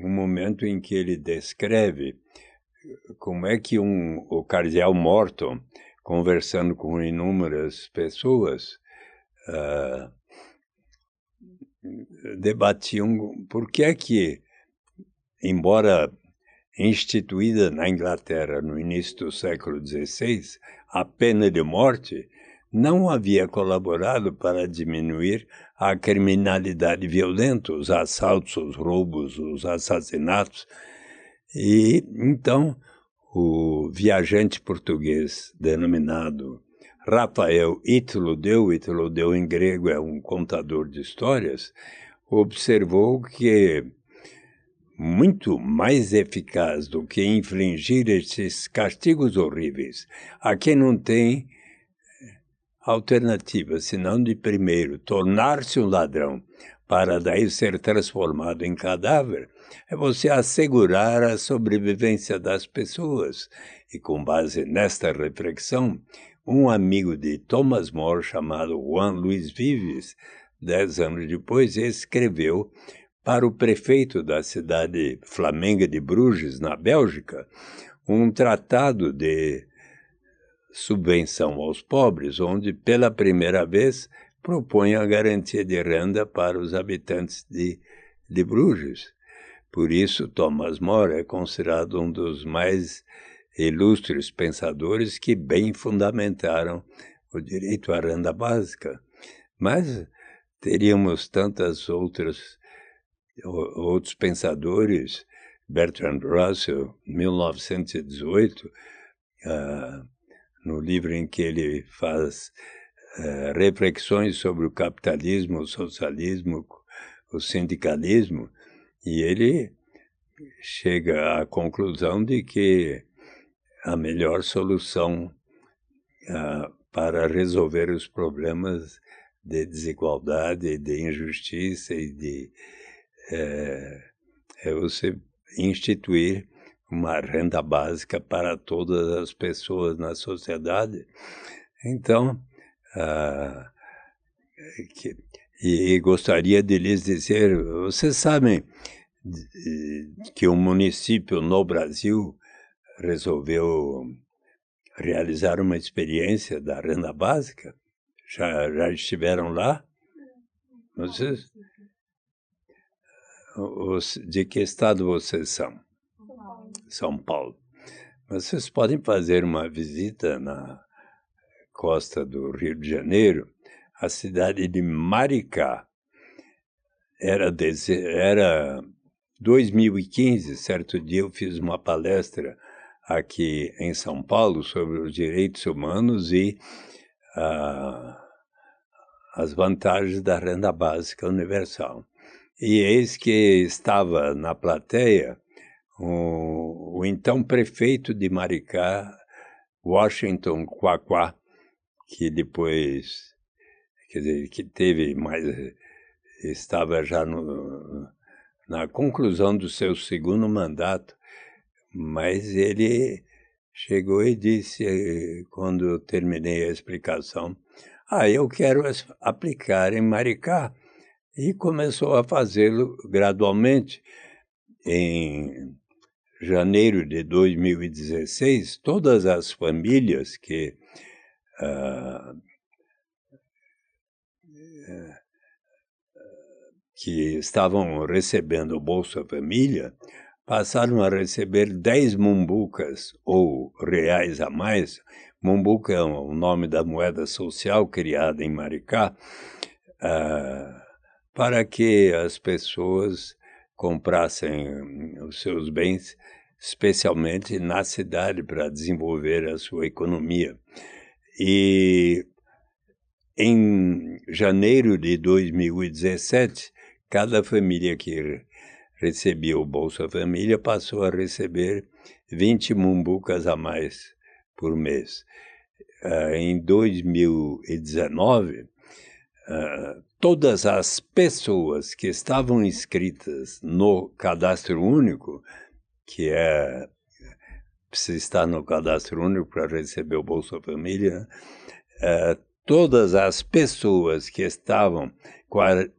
um momento em que ele descreve como é que o cardeal Morton, conversando com inúmeras pessoas, debatiam por que é que, embora instituída na Inglaterra no início do século XVI, a pena de morte não havia colaborado para diminuir a criminalidade violenta, os assaltos, os roubos, os assassinatos. E então o viajante português denominado Rafael Ítalo-Deu em grego é um contador de histórias, observou que muito mais eficaz do que infligir esses castigos horríveis a quem não tem alternativa, senão de primeiro tornar-se um ladrão para daí ser transformado em cadáver, é você assegurar a sobrevivência das pessoas. E com base nesta reflexão, um amigo de Thomas More, chamado Juan Luis Vives, 10 anos depois, escreveu para o prefeito da cidade flamenga de Bruges, na Bélgica, um tratado de subvenção aos pobres, onde pela primeira vez propõe a garantia de renda para os habitantes de Bruges. Por isso, Thomas More é considerado um dos mais ilustres pensadores que bem fundamentaram o direito à renda básica. Mas teríamos tantas outros pensadores, Bertrand Russell, 1918, no livro em que ele faz reflexões sobre o capitalismo, o socialismo, o sindicalismo, e ele chega à conclusão de que a melhor solução para resolver os problemas de desigualdade, de injustiça e é você instituir uma renda básica para todas as pessoas na sociedade. Então, e gostaria de lhes dizer, vocês sabem que um município no Brasil resolveu realizar uma experiência da renda básica? Já estiveram lá? Vocês? De que estado vocês são? São Paulo. Vocês podem fazer uma visita na costa do Rio de Janeiro, a cidade de Maricá. Era 2015, certo dia eu fiz uma palestra aqui em São Paulo sobre os direitos humanos e as vantagens da renda básica universal. E eis que estava na plateia o então prefeito de Maricá, Washington Quaquá, que depois, quer dizer, que teve mais, estava já na conclusão do seu segundo mandato, mas ele chegou e disse, quando eu terminei a explicação, eu quero aplicar em Maricá, e começou a fazê-lo gradualmente. Em janeiro de 2016, todas as famílias que estavam recebendo o Bolsa Família passaram a receber 10 mumbucas ou reais a mais. Mumbuca é o nome da moeda social criada em Maricá, para que as pessoas comprassem os seus bens, especialmente na cidade, para desenvolver a sua economia. E em janeiro de 2017, cada família que recebia o Bolsa Família passou a receber 20 mumbucas a mais por mês. Em 2019, todas as pessoas que estavam inscritas no Cadastro Único, que precisa estar no Cadastro Único para receber o Bolsa Família, todas as pessoas que estavam,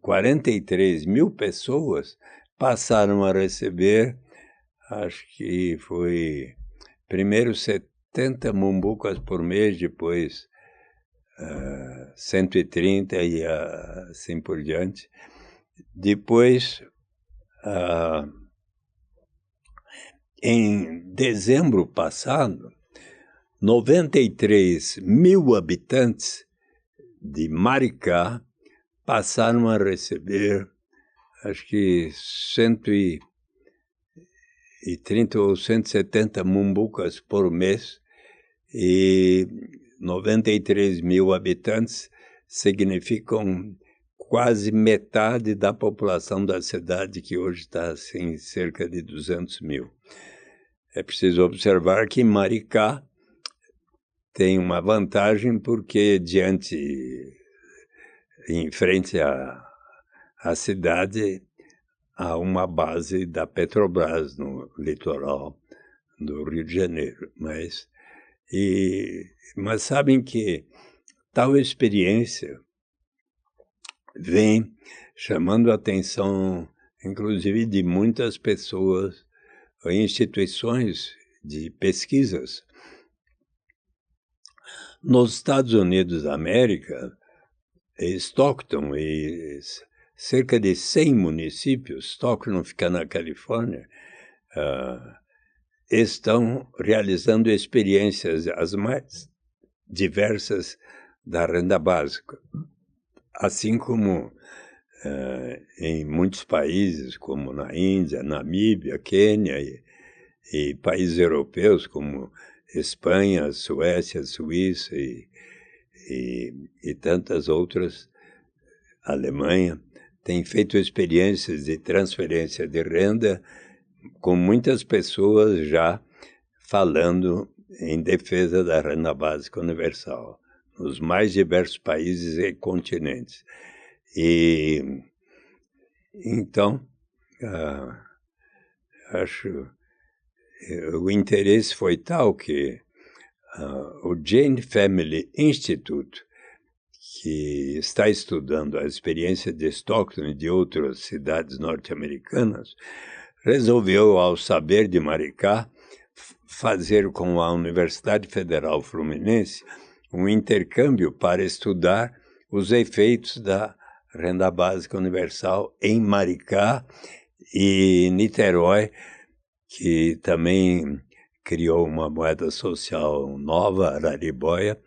43 mil pessoas, passaram a receber, acho que foi, primeiro 70 mumbucas por mês, depois 130 e assim por diante. Depois, em dezembro passado, 93 mil habitantes de Maricá passaram a receber, acho que 130 ou 170 mumbucas por mês, e 93 mil habitantes significam quase metade da população da cidade, que hoje está assim, cerca de 200 mil. É preciso observar que Maricá tem uma vantagem porque em frente à cidade, há uma base da Petrobras no litoral do Rio de Janeiro. Mas sabem que tal experiência vem chamando a atenção inclusive de muitas pessoas, instituições de pesquisas. Nos Estados Unidos da América, Stockton e cerca de 100 municípios, Stockton fica na Califórnia, estão realizando experiências as mais diversas da renda básica, assim como em muitos países, como na Índia, Namíbia, Quênia e países europeus como Espanha, Suécia, Suíça e tantas outras, Alemanha, têm feito experiências de transferência de renda com muitas pessoas já falando em defesa da renda básica universal, nos mais diversos países e continentes. E então, acho o interesse foi tal que o Jane Family Institute, que está estudando a experiência de Stockton e de outras cidades norte-americanas, resolveu, ao saber de Maricá, fazer com a Universidade Federal Fluminense um intercâmbio para estudar os efeitos da renda básica universal em Maricá e Niterói, que também criou uma moeda social nova, Araribóia,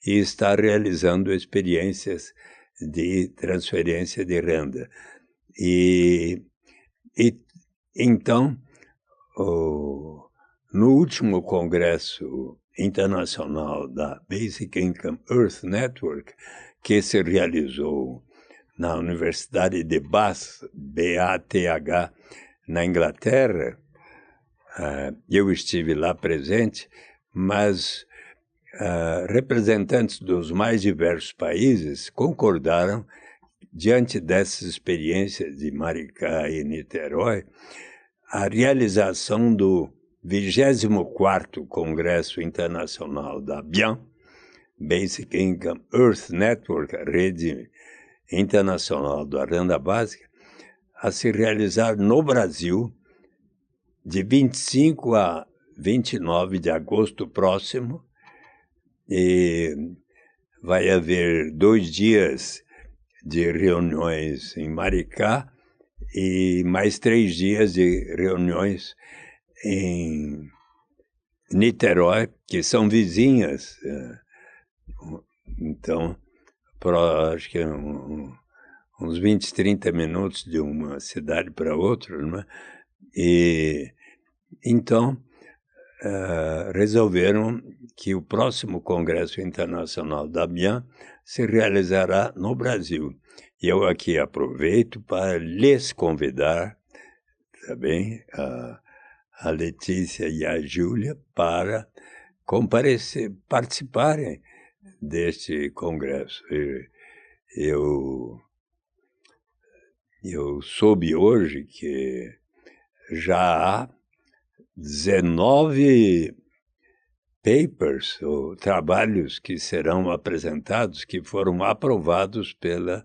e está realizando experiências de transferência de renda. E então, no último congresso internacional da Basic Income Earth Network, que se realizou na Universidade de Bath, BATH, na Inglaterra, eu estive lá presente, mas representantes dos mais diversos países concordaram, diante dessas experiências de Maricá e Niterói, a realização do 24º Congresso Internacional da BIAN, Basic Income Earth Network, a rede internacional da renda básica, a se realizar no Brasil, de 25 a 29 de agosto próximo, e vai haver 2 dias de reuniões em Maricá e mais 3 dias de reuniões em Niterói, que são vizinhas. Então, acho que uns 20, 30 minutos de uma cidade para outra, né? E então resolveram que o próximo Congresso Internacional da BIAN se realizará no Brasil. E eu aqui aproveito para lhes convidar também, a Letícia e a Júlia, para participarem deste congresso. Eu soube hoje que já há 19 papers, ou trabalhos que serão apresentados, que foram aprovados pela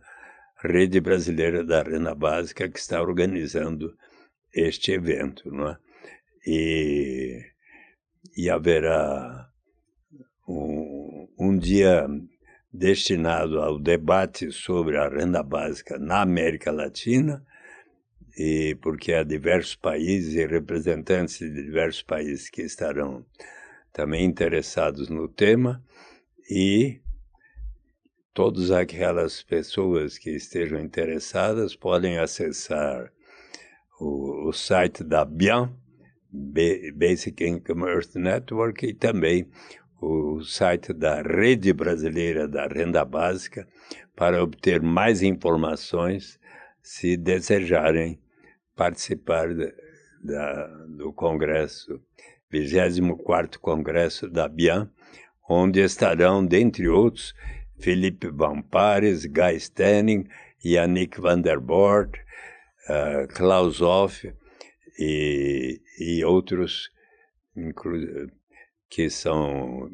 Rede Brasileira da Renda Básica, que está organizando este evento, não é? E haverá um dia destinado ao debate sobre a renda básica na América Latina, e porque há diversos países e representantes de diversos países que estarão também interessados no tema, e todas aquelas pessoas que estejam interessadas podem acessar o site da BIAN, Basic Income Earth Network, e também o site da Rede Brasileira da Renda Básica, para obter mais informações, se desejarem participar do Congresso, 24º Congresso da BIAN, onde estarão, dentre outros, Felipe Van Pares, Guy Stenning, Yannick van der Voort, Klaus Hoff e outros que são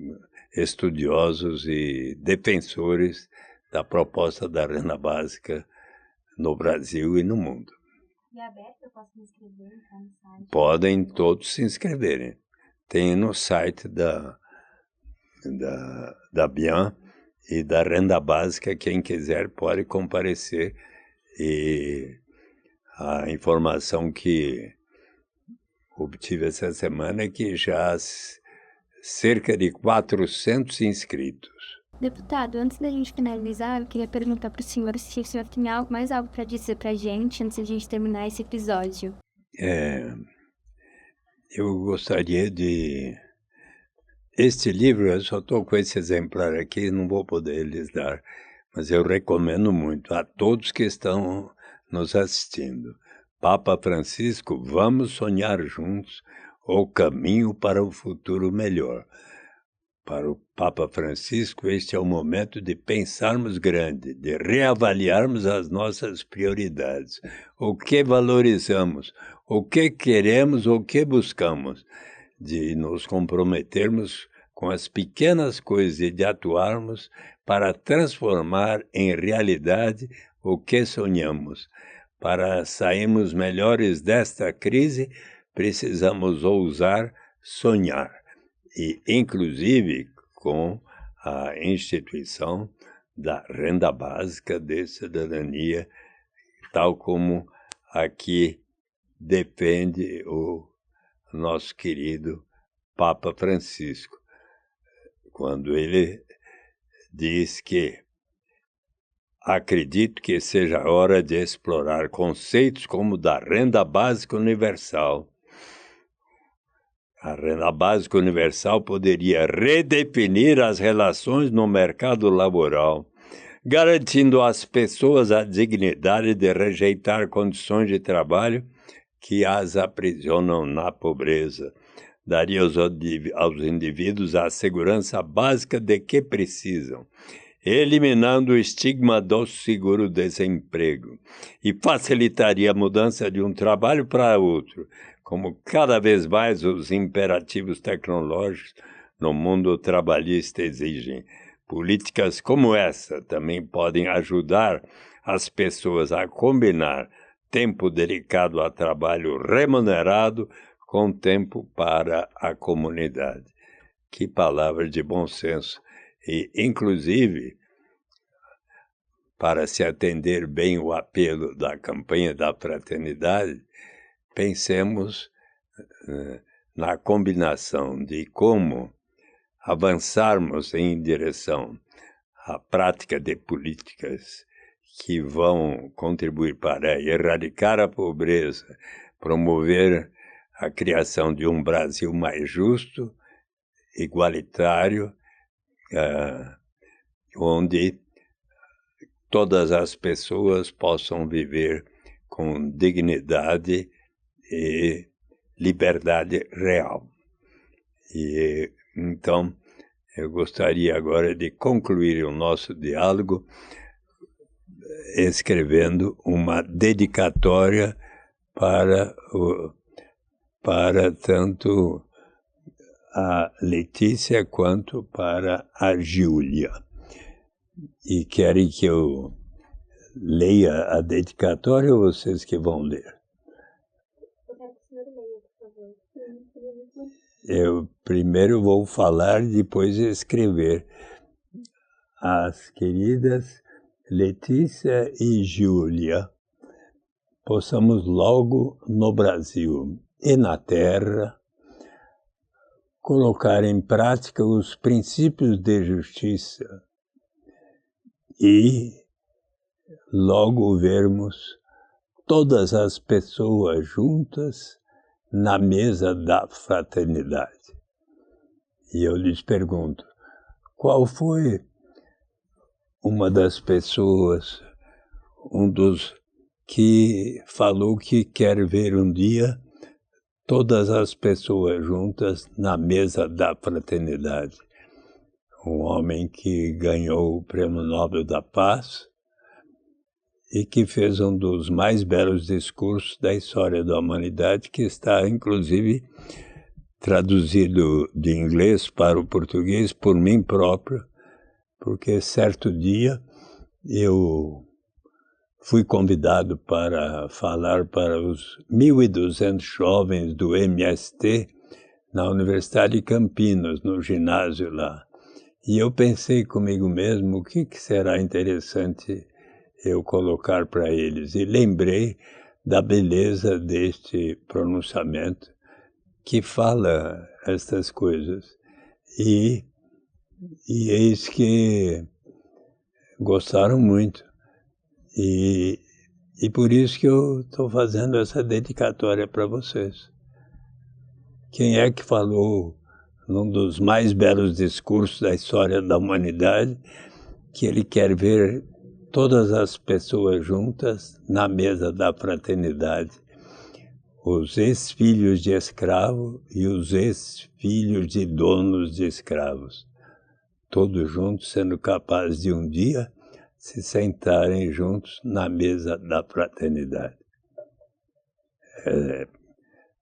estudiosos e defensores da proposta da renda básica no Brasil e no mundo. E é aberto, eu posso me inscrever, entrar no site? Podem todos se inscreverem. Tem no site da BIAN e da Renda Básica, quem quiser pode comparecer. E a informação que obtive essa semana é que já há cerca de 400 inscritos. Deputado, antes da gente finalizar, eu queria perguntar para o senhor se o senhor tem mais algo para dizer para a gente antes de a gente terminar esse episódio. Eu gostaria de... Este livro, eu só estou com esse exemplar aqui, não vou poder lhes dar, mas eu recomendo muito a todos que estão nos assistindo. Papa Francisco, vamos sonhar juntos o caminho para o futuro melhor. Para o Papa Francisco, este é o momento de pensarmos grande, de reavaliarmos as nossas prioridades, o que valorizamos, o que queremos, o que buscamos, de nos comprometermos com as pequenas coisas e de atuarmos para transformar em realidade o que sonhamos. Para sairmos melhores desta crise, precisamos ousar sonhar. E, inclusive, com a instituição da Renda Básica de Cidadania, tal como aqui defende o nosso querido Papa Francisco, quando ele diz que acredito que seja a hora de explorar conceitos como da Renda Básica Universal. A Renda Básica Universal poderia redefinir as relações no mercado laboral, garantindo às pessoas a dignidade de rejeitar condições de trabalho que as aprisionam na pobreza. Daria aos indivíduos a segurança básica de que precisam, eliminando o estigma do seguro-desemprego, e facilitaria a mudança de um trabalho para outro, como cada vez mais os imperativos tecnológicos no mundo trabalhista exigem. Políticas como essa também podem ajudar as pessoas a combinar tempo dedicado a trabalho remunerado com tempo para a comunidade. Que palavra de bom senso! E, inclusive, para se atender bem o apelo da campanha da fraternidade, pensemos na combinação de como avançarmos em direção à prática de políticas que vão contribuir para erradicar a pobreza, promover a criação de um Brasil mais justo, igualitário, onde todas as pessoas possam viver com dignidade e liberdade real. E então, eu gostaria agora de concluir o nosso diálogo escrevendo uma dedicatória para tanto a Letícia quanto para a Júlia. E querem que eu leia a dedicatória ou vocês que vão ler? Eu quero que o senhor leia, por favor. Eu primeiro vou falar e depois escrever. As queridas Letícia e Júlia, possamos logo no Brasil e na terra colocar em prática os princípios de justiça e logo vermos todas as pessoas juntas na mesa da fraternidade. E eu lhes pergunto, qual foi uma das pessoas, um dos que falou que quer ver um dia todas as pessoas juntas na mesa da fraternidade? Um homem que ganhou o Prêmio Nobel da Paz e que fez um dos mais belos discursos da história da humanidade, que está, inclusive, traduzido de inglês para o português por mim próprio, porque certo dia eu fui convidado para falar para os 1.200 jovens do MST na Universidade de Campinas, no ginásio lá. E eu pensei comigo mesmo, o que será interessante eu colocar para eles? E lembrei da beleza deste pronunciamento que fala estas coisas. E eis que gostaram muito. E por isso que eu estou fazendo essa dedicatória para vocês. Quem é que falou num dos mais belos discursos da história da humanidade que ele quer ver todas as pessoas juntas na mesa da fraternidade? Os ex-filhos de escravo e os ex-filhos de donos de escravos. Todos juntos sendo capazes de um dia se sentarem juntos na mesa da fraternidade.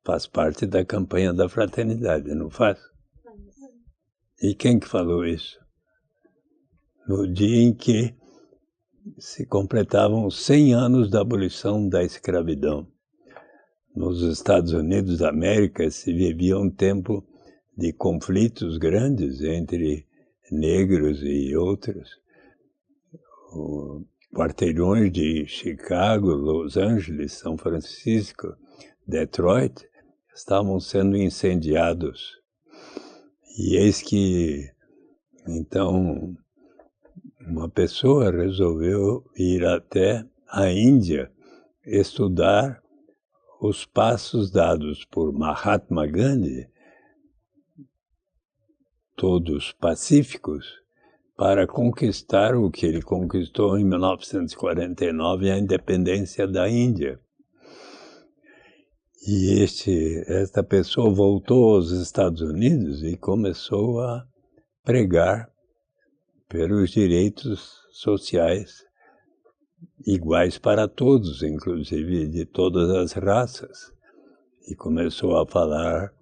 Faz parte da campanha da fraternidade, não faz? E quem que falou isso? No dia em que se completavam 100 anos da abolição da escravidão. Nos Estados Unidos da América se vivia um tempo de conflitos grandes entre negros e outros. Quarteirões de Chicago, Los Angeles, São Francisco, Detroit estavam sendo incendiados. E eis que, então, uma pessoa resolveu ir até a Índia estudar os passos dados por Mahatma Gandhi, todos pacíficos, para conquistar o que ele conquistou em 1949, a independência da Índia. E esta pessoa voltou aos Estados Unidos e começou a pregar pelos direitos sociais iguais para todos, inclusive de todas as raças. E começou a falar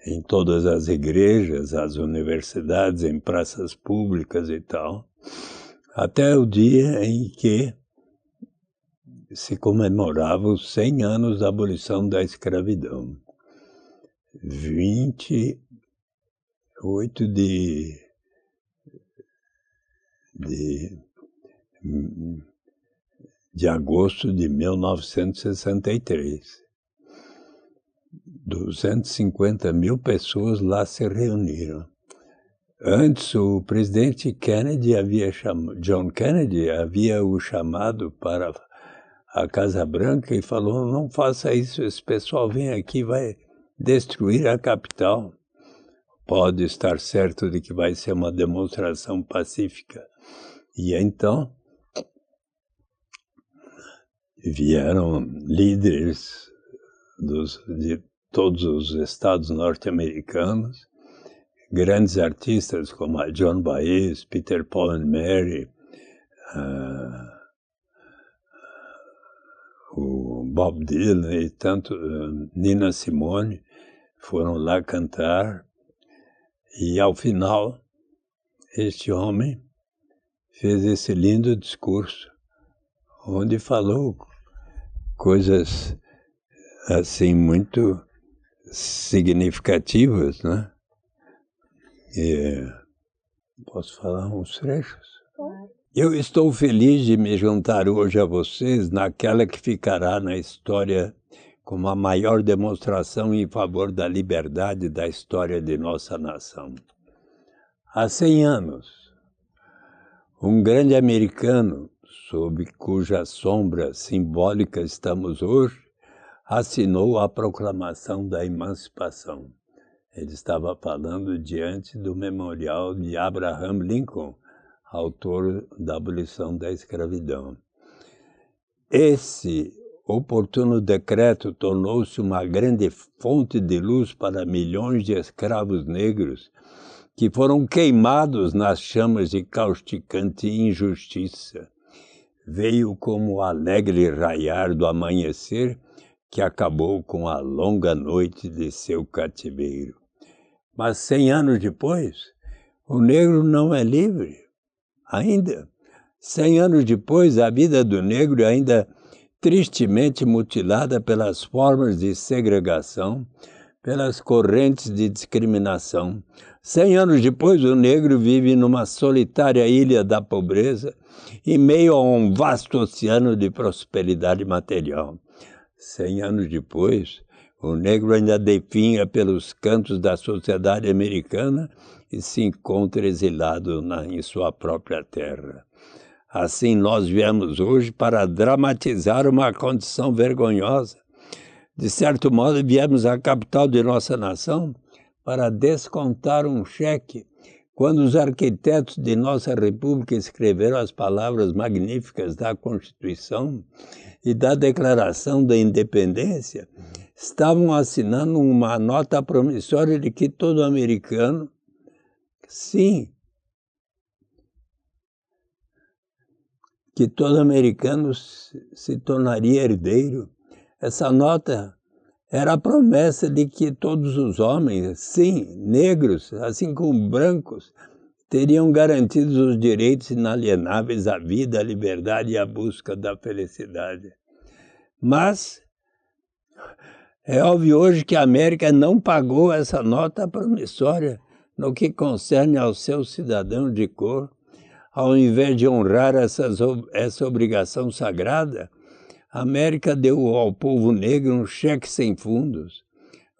em todas as igrejas, as universidades, em praças públicas e tal, até o dia em que se comemorava os 100 anos da abolição da escravidão. 28 de agosto de 1963. 250 mil pessoas lá se reuniram. Antes, o presidente Kennedy John Kennedy havia o chamado para a Casa Branca e falou: não faça isso, esse pessoal vem aqui e vai destruir a capital. Pode estar certo de que vai ser uma demonstração pacífica. E então vieram líderes de todos os estados norte-americanos, grandes artistas como a Joan Baez, Peter, Paul and Mary, o Bob Dylan e tanto Nina Simone foram lá cantar. E ao final, este homem fez esse lindo discurso, onde falou coisas assim muito significativas, né? Posso falar uns trechos? Eu estou feliz de me juntar hoje a vocês naquela que ficará na história como a maior demonstração em favor da liberdade da história de nossa nação. Há 100 anos, um grande americano, sob cuja sombra simbólica estamos hoje, assinou a proclamação da emancipação. Ele estava falando diante do memorial de Abraham Lincoln, autor da abolição da escravidão. Esse oportuno decreto tornou-se uma grande fonte de luz para milhões de escravos negros que foram queimados nas chamas de causticante injustiça. Veio como o alegre raiar do amanhecer que acabou com a longa noite de seu cativeiro. Mas 100 anos depois, o negro não é livre. Ainda, 100 anos depois, a vida do negro ainda tristemente mutilada pelas formas de segregação, pelas correntes de discriminação. 100 anos depois, o negro vive numa solitária ilha da pobreza, em meio a um vasto oceano de prosperidade material. 100 anos depois, o negro ainda definha pelos cantos da sociedade americana e se encontra exilado em sua própria terra. Assim, nós viemos hoje para dramatizar uma condição vergonhosa. De certo modo, viemos à capital de nossa nação para descontar um cheque. Quando os arquitetos de nossa república escreveram as palavras magníficas da Constituição e da Declaração da Independência, estavam assinando uma nota promissória de que todo americano, sim, que todo americano se tornaria herdeiro. Essa nota era a promessa de que todos os homens, sim, negros, assim como brancos, teriam garantidos os direitos inalienáveis à vida, à liberdade e à busca da felicidade. Mas é óbvio hoje que a América não pagou essa nota promissória no que concerne aos seus cidadãos de cor. Ao invés de honrar essa obrigação sagrada, a América deu ao povo negro um cheque sem fundos,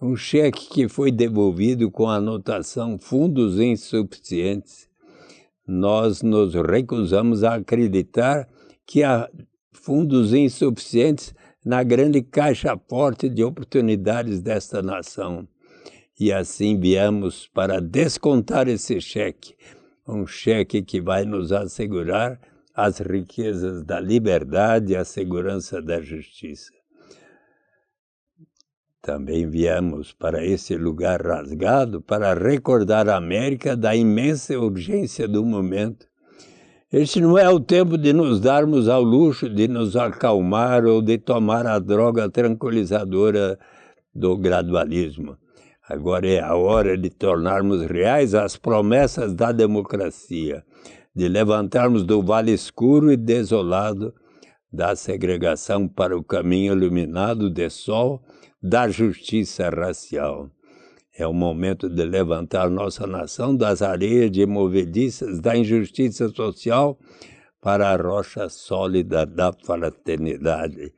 um cheque que foi devolvido com a anotação fundos insuficientes. Nós nos recusamos a acreditar que há fundos insuficientes na grande caixa forte de oportunidades desta nação. E assim viemos para descontar esse cheque, um cheque que vai nos assegurar as riquezas da liberdade e a segurança da justiça. Também viemos para esse lugar rasgado para recordar a América da imensa urgência do momento. Este não é o tempo de nos darmos ao luxo de nos acalmar ou de tomar a droga tranquilizadora do gradualismo. Agora é a hora de tornarmos reais as promessas da democracia, de levantarmos do vale escuro e desolado da segregação para o caminho iluminado de sol da justiça racial. É o momento de levantar nossa nação das areias de movediças da injustiça social para a rocha sólida da fraternidade.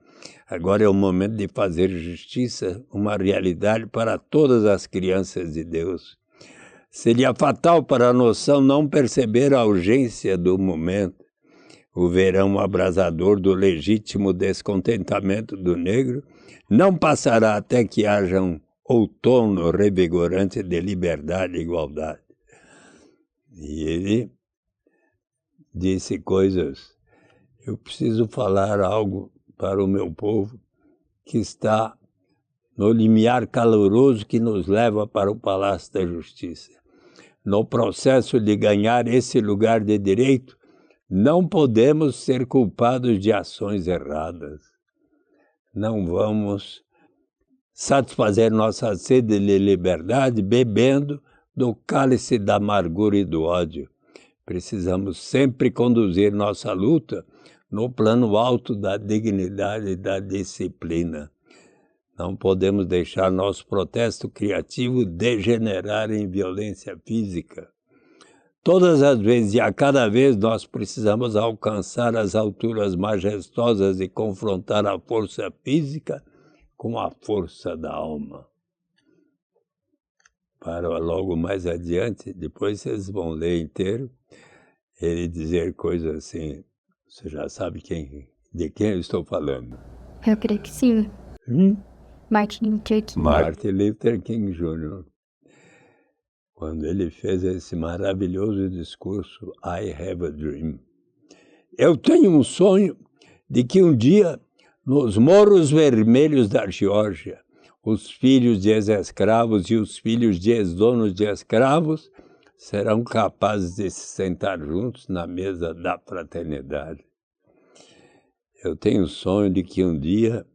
Agora é o momento de fazer justiça uma realidade para todas as crianças de Deus. Seria fatal para a noção não perceber a urgência do momento. O verão abrasador do legítimo descontentamento do negro não passará até que haja um outono revigorante de liberdade e igualdade. E ele disse coisas. Eu preciso falar algo para o meu povo que está no limiar caloroso que nos leva para o Palácio da Justiça. No processo de ganhar esse lugar de direito, não podemos ser culpados de ações erradas. Não vamos satisfazer nossa sede de liberdade bebendo do cálice da amargura e do ódio. Precisamos sempre conduzir nossa luta no plano alto da dignidade e da disciplina. Não podemos deixar nosso protesto criativo degenerar em violência física. Todas as vezes e a cada vez nós precisamos alcançar as alturas majestosas e confrontar a força física com a força da alma. Para logo mais adiante, depois vocês vão ler inteiro, ele dizer coisas assim, você já sabe de quem eu estou falando. Eu creio que sim. Martin Luther King. Martin Luther King Jr., quando ele fez esse maravilhoso discurso, I have a dream. Eu tenho um sonho de que um dia, nos morros vermelhos da Geórgia, os filhos de ex-escravos e os filhos de ex-donos de escravos serão capazes de se sentar juntos na mesa da fraternidade. Eu tenho o sonho de que um dia,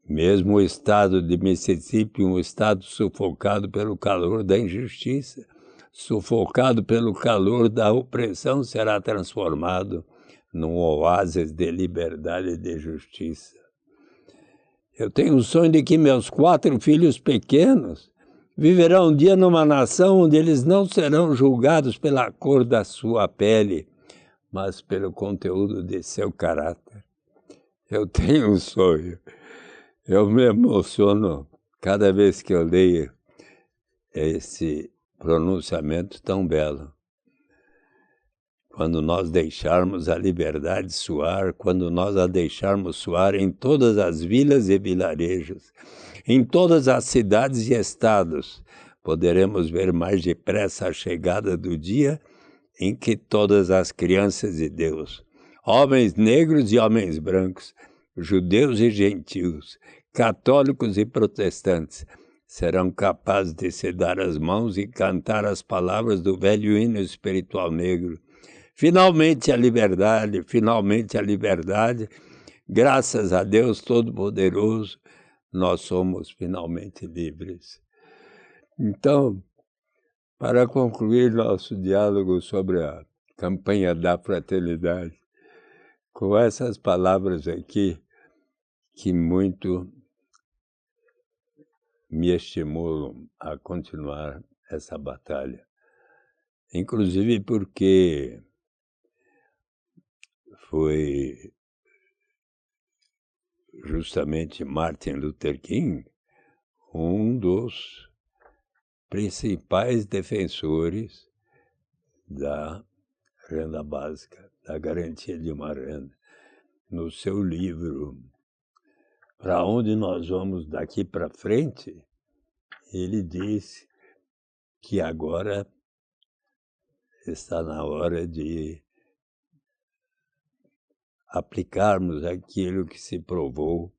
mesmo o estado de Mississippi, um estado sufocado pelo calor da injustiça, sufocado pelo calor da opressão, será transformado num oásis de liberdade e de justiça. Eu tenho o sonho de que meus 4 filhos pequenos viverão um dia numa nação onde eles não serão julgados pela cor da sua pele, mas pelo conteúdo de seu caráter. Eu tenho um sonho. Eu me emociono cada vez que eu leio esse pronunciamento tão belo. Quando nós deixarmos a liberdade soar, quando nós a deixarmos soar em todas as vilas e vilarejos, em todas as cidades e estados, poderemos ver mais depressa a chegada do dia em que todas as crianças de Deus, homens negros e homens brancos, judeus e gentios, católicos e protestantes, serão capazes de se dar as mãos e cantar as palavras do velho hino espiritual negro. Finalmente a liberdade, graças a Deus Todo-Poderoso, nós somos finalmente livres. Então, para concluir nosso diálogo sobre a campanha da fraternidade, com essas palavras aqui, que muito me estimulam a continuar essa batalha. Inclusive porque foi justamente Martin Luther King um dos principais defensores da renda básica, da garantia de uma renda. No seu livro Para Onde Nós Vamos Daqui para Frente, ele disse que agora está na hora de aplicarmos aquilo que se provou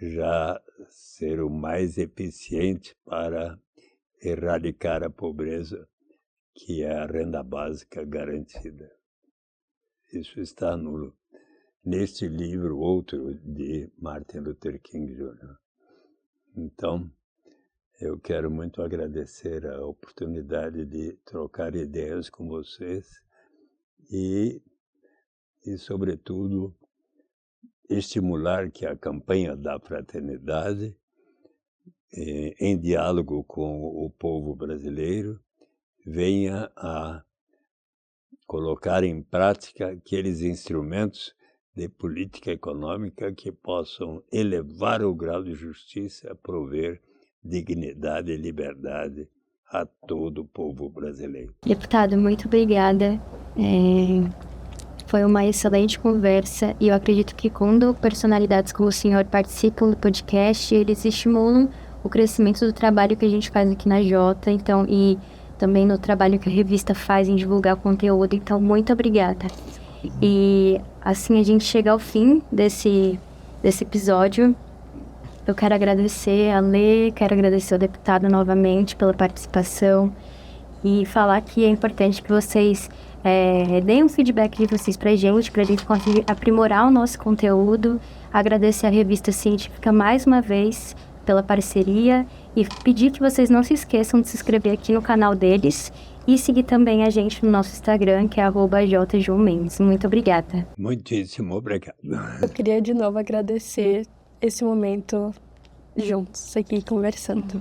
já ser o mais eficiente para erradicar a pobreza, que é a renda básica garantida. Isso está neste livro, outro de Martin Luther King Jr. Então, eu quero muito agradecer a oportunidade de trocar ideias com vocês e sobretudo, estimular que a campanha da fraternidade, em diálogo com o povo brasileiro, venha a colocar em prática aqueles instrumentos de política econômica que possam elevar o grau de justiça, prover dignidade e liberdade a todo o povo brasileiro. Deputado, muito obrigada. Foi uma excelente conversa e eu acredito que quando personalidades como o senhor participam do podcast, eles estimulam o crescimento do trabalho que a gente faz aqui na Jota, então, e também no trabalho que a revista faz em divulgar conteúdo. Então, muito obrigada. E assim a gente chega ao fim desse episódio. Eu quero agradecer a Lê, quero agradecer ao deputado novamente pela participação e falar que é importante que vocês deem um feedback de vocês pra gente conseguir aprimorar o nosso conteúdo. Agradecer a Revista Científica mais uma vez pela parceria e pedir que vocês não se esqueçam de se inscrever aqui no canal deles e seguir também a gente no nosso Instagram, que é @jjomendes. Muito obrigada. Muitíssimo obrigado. Eu queria de novo agradecer esse momento juntos aqui conversando.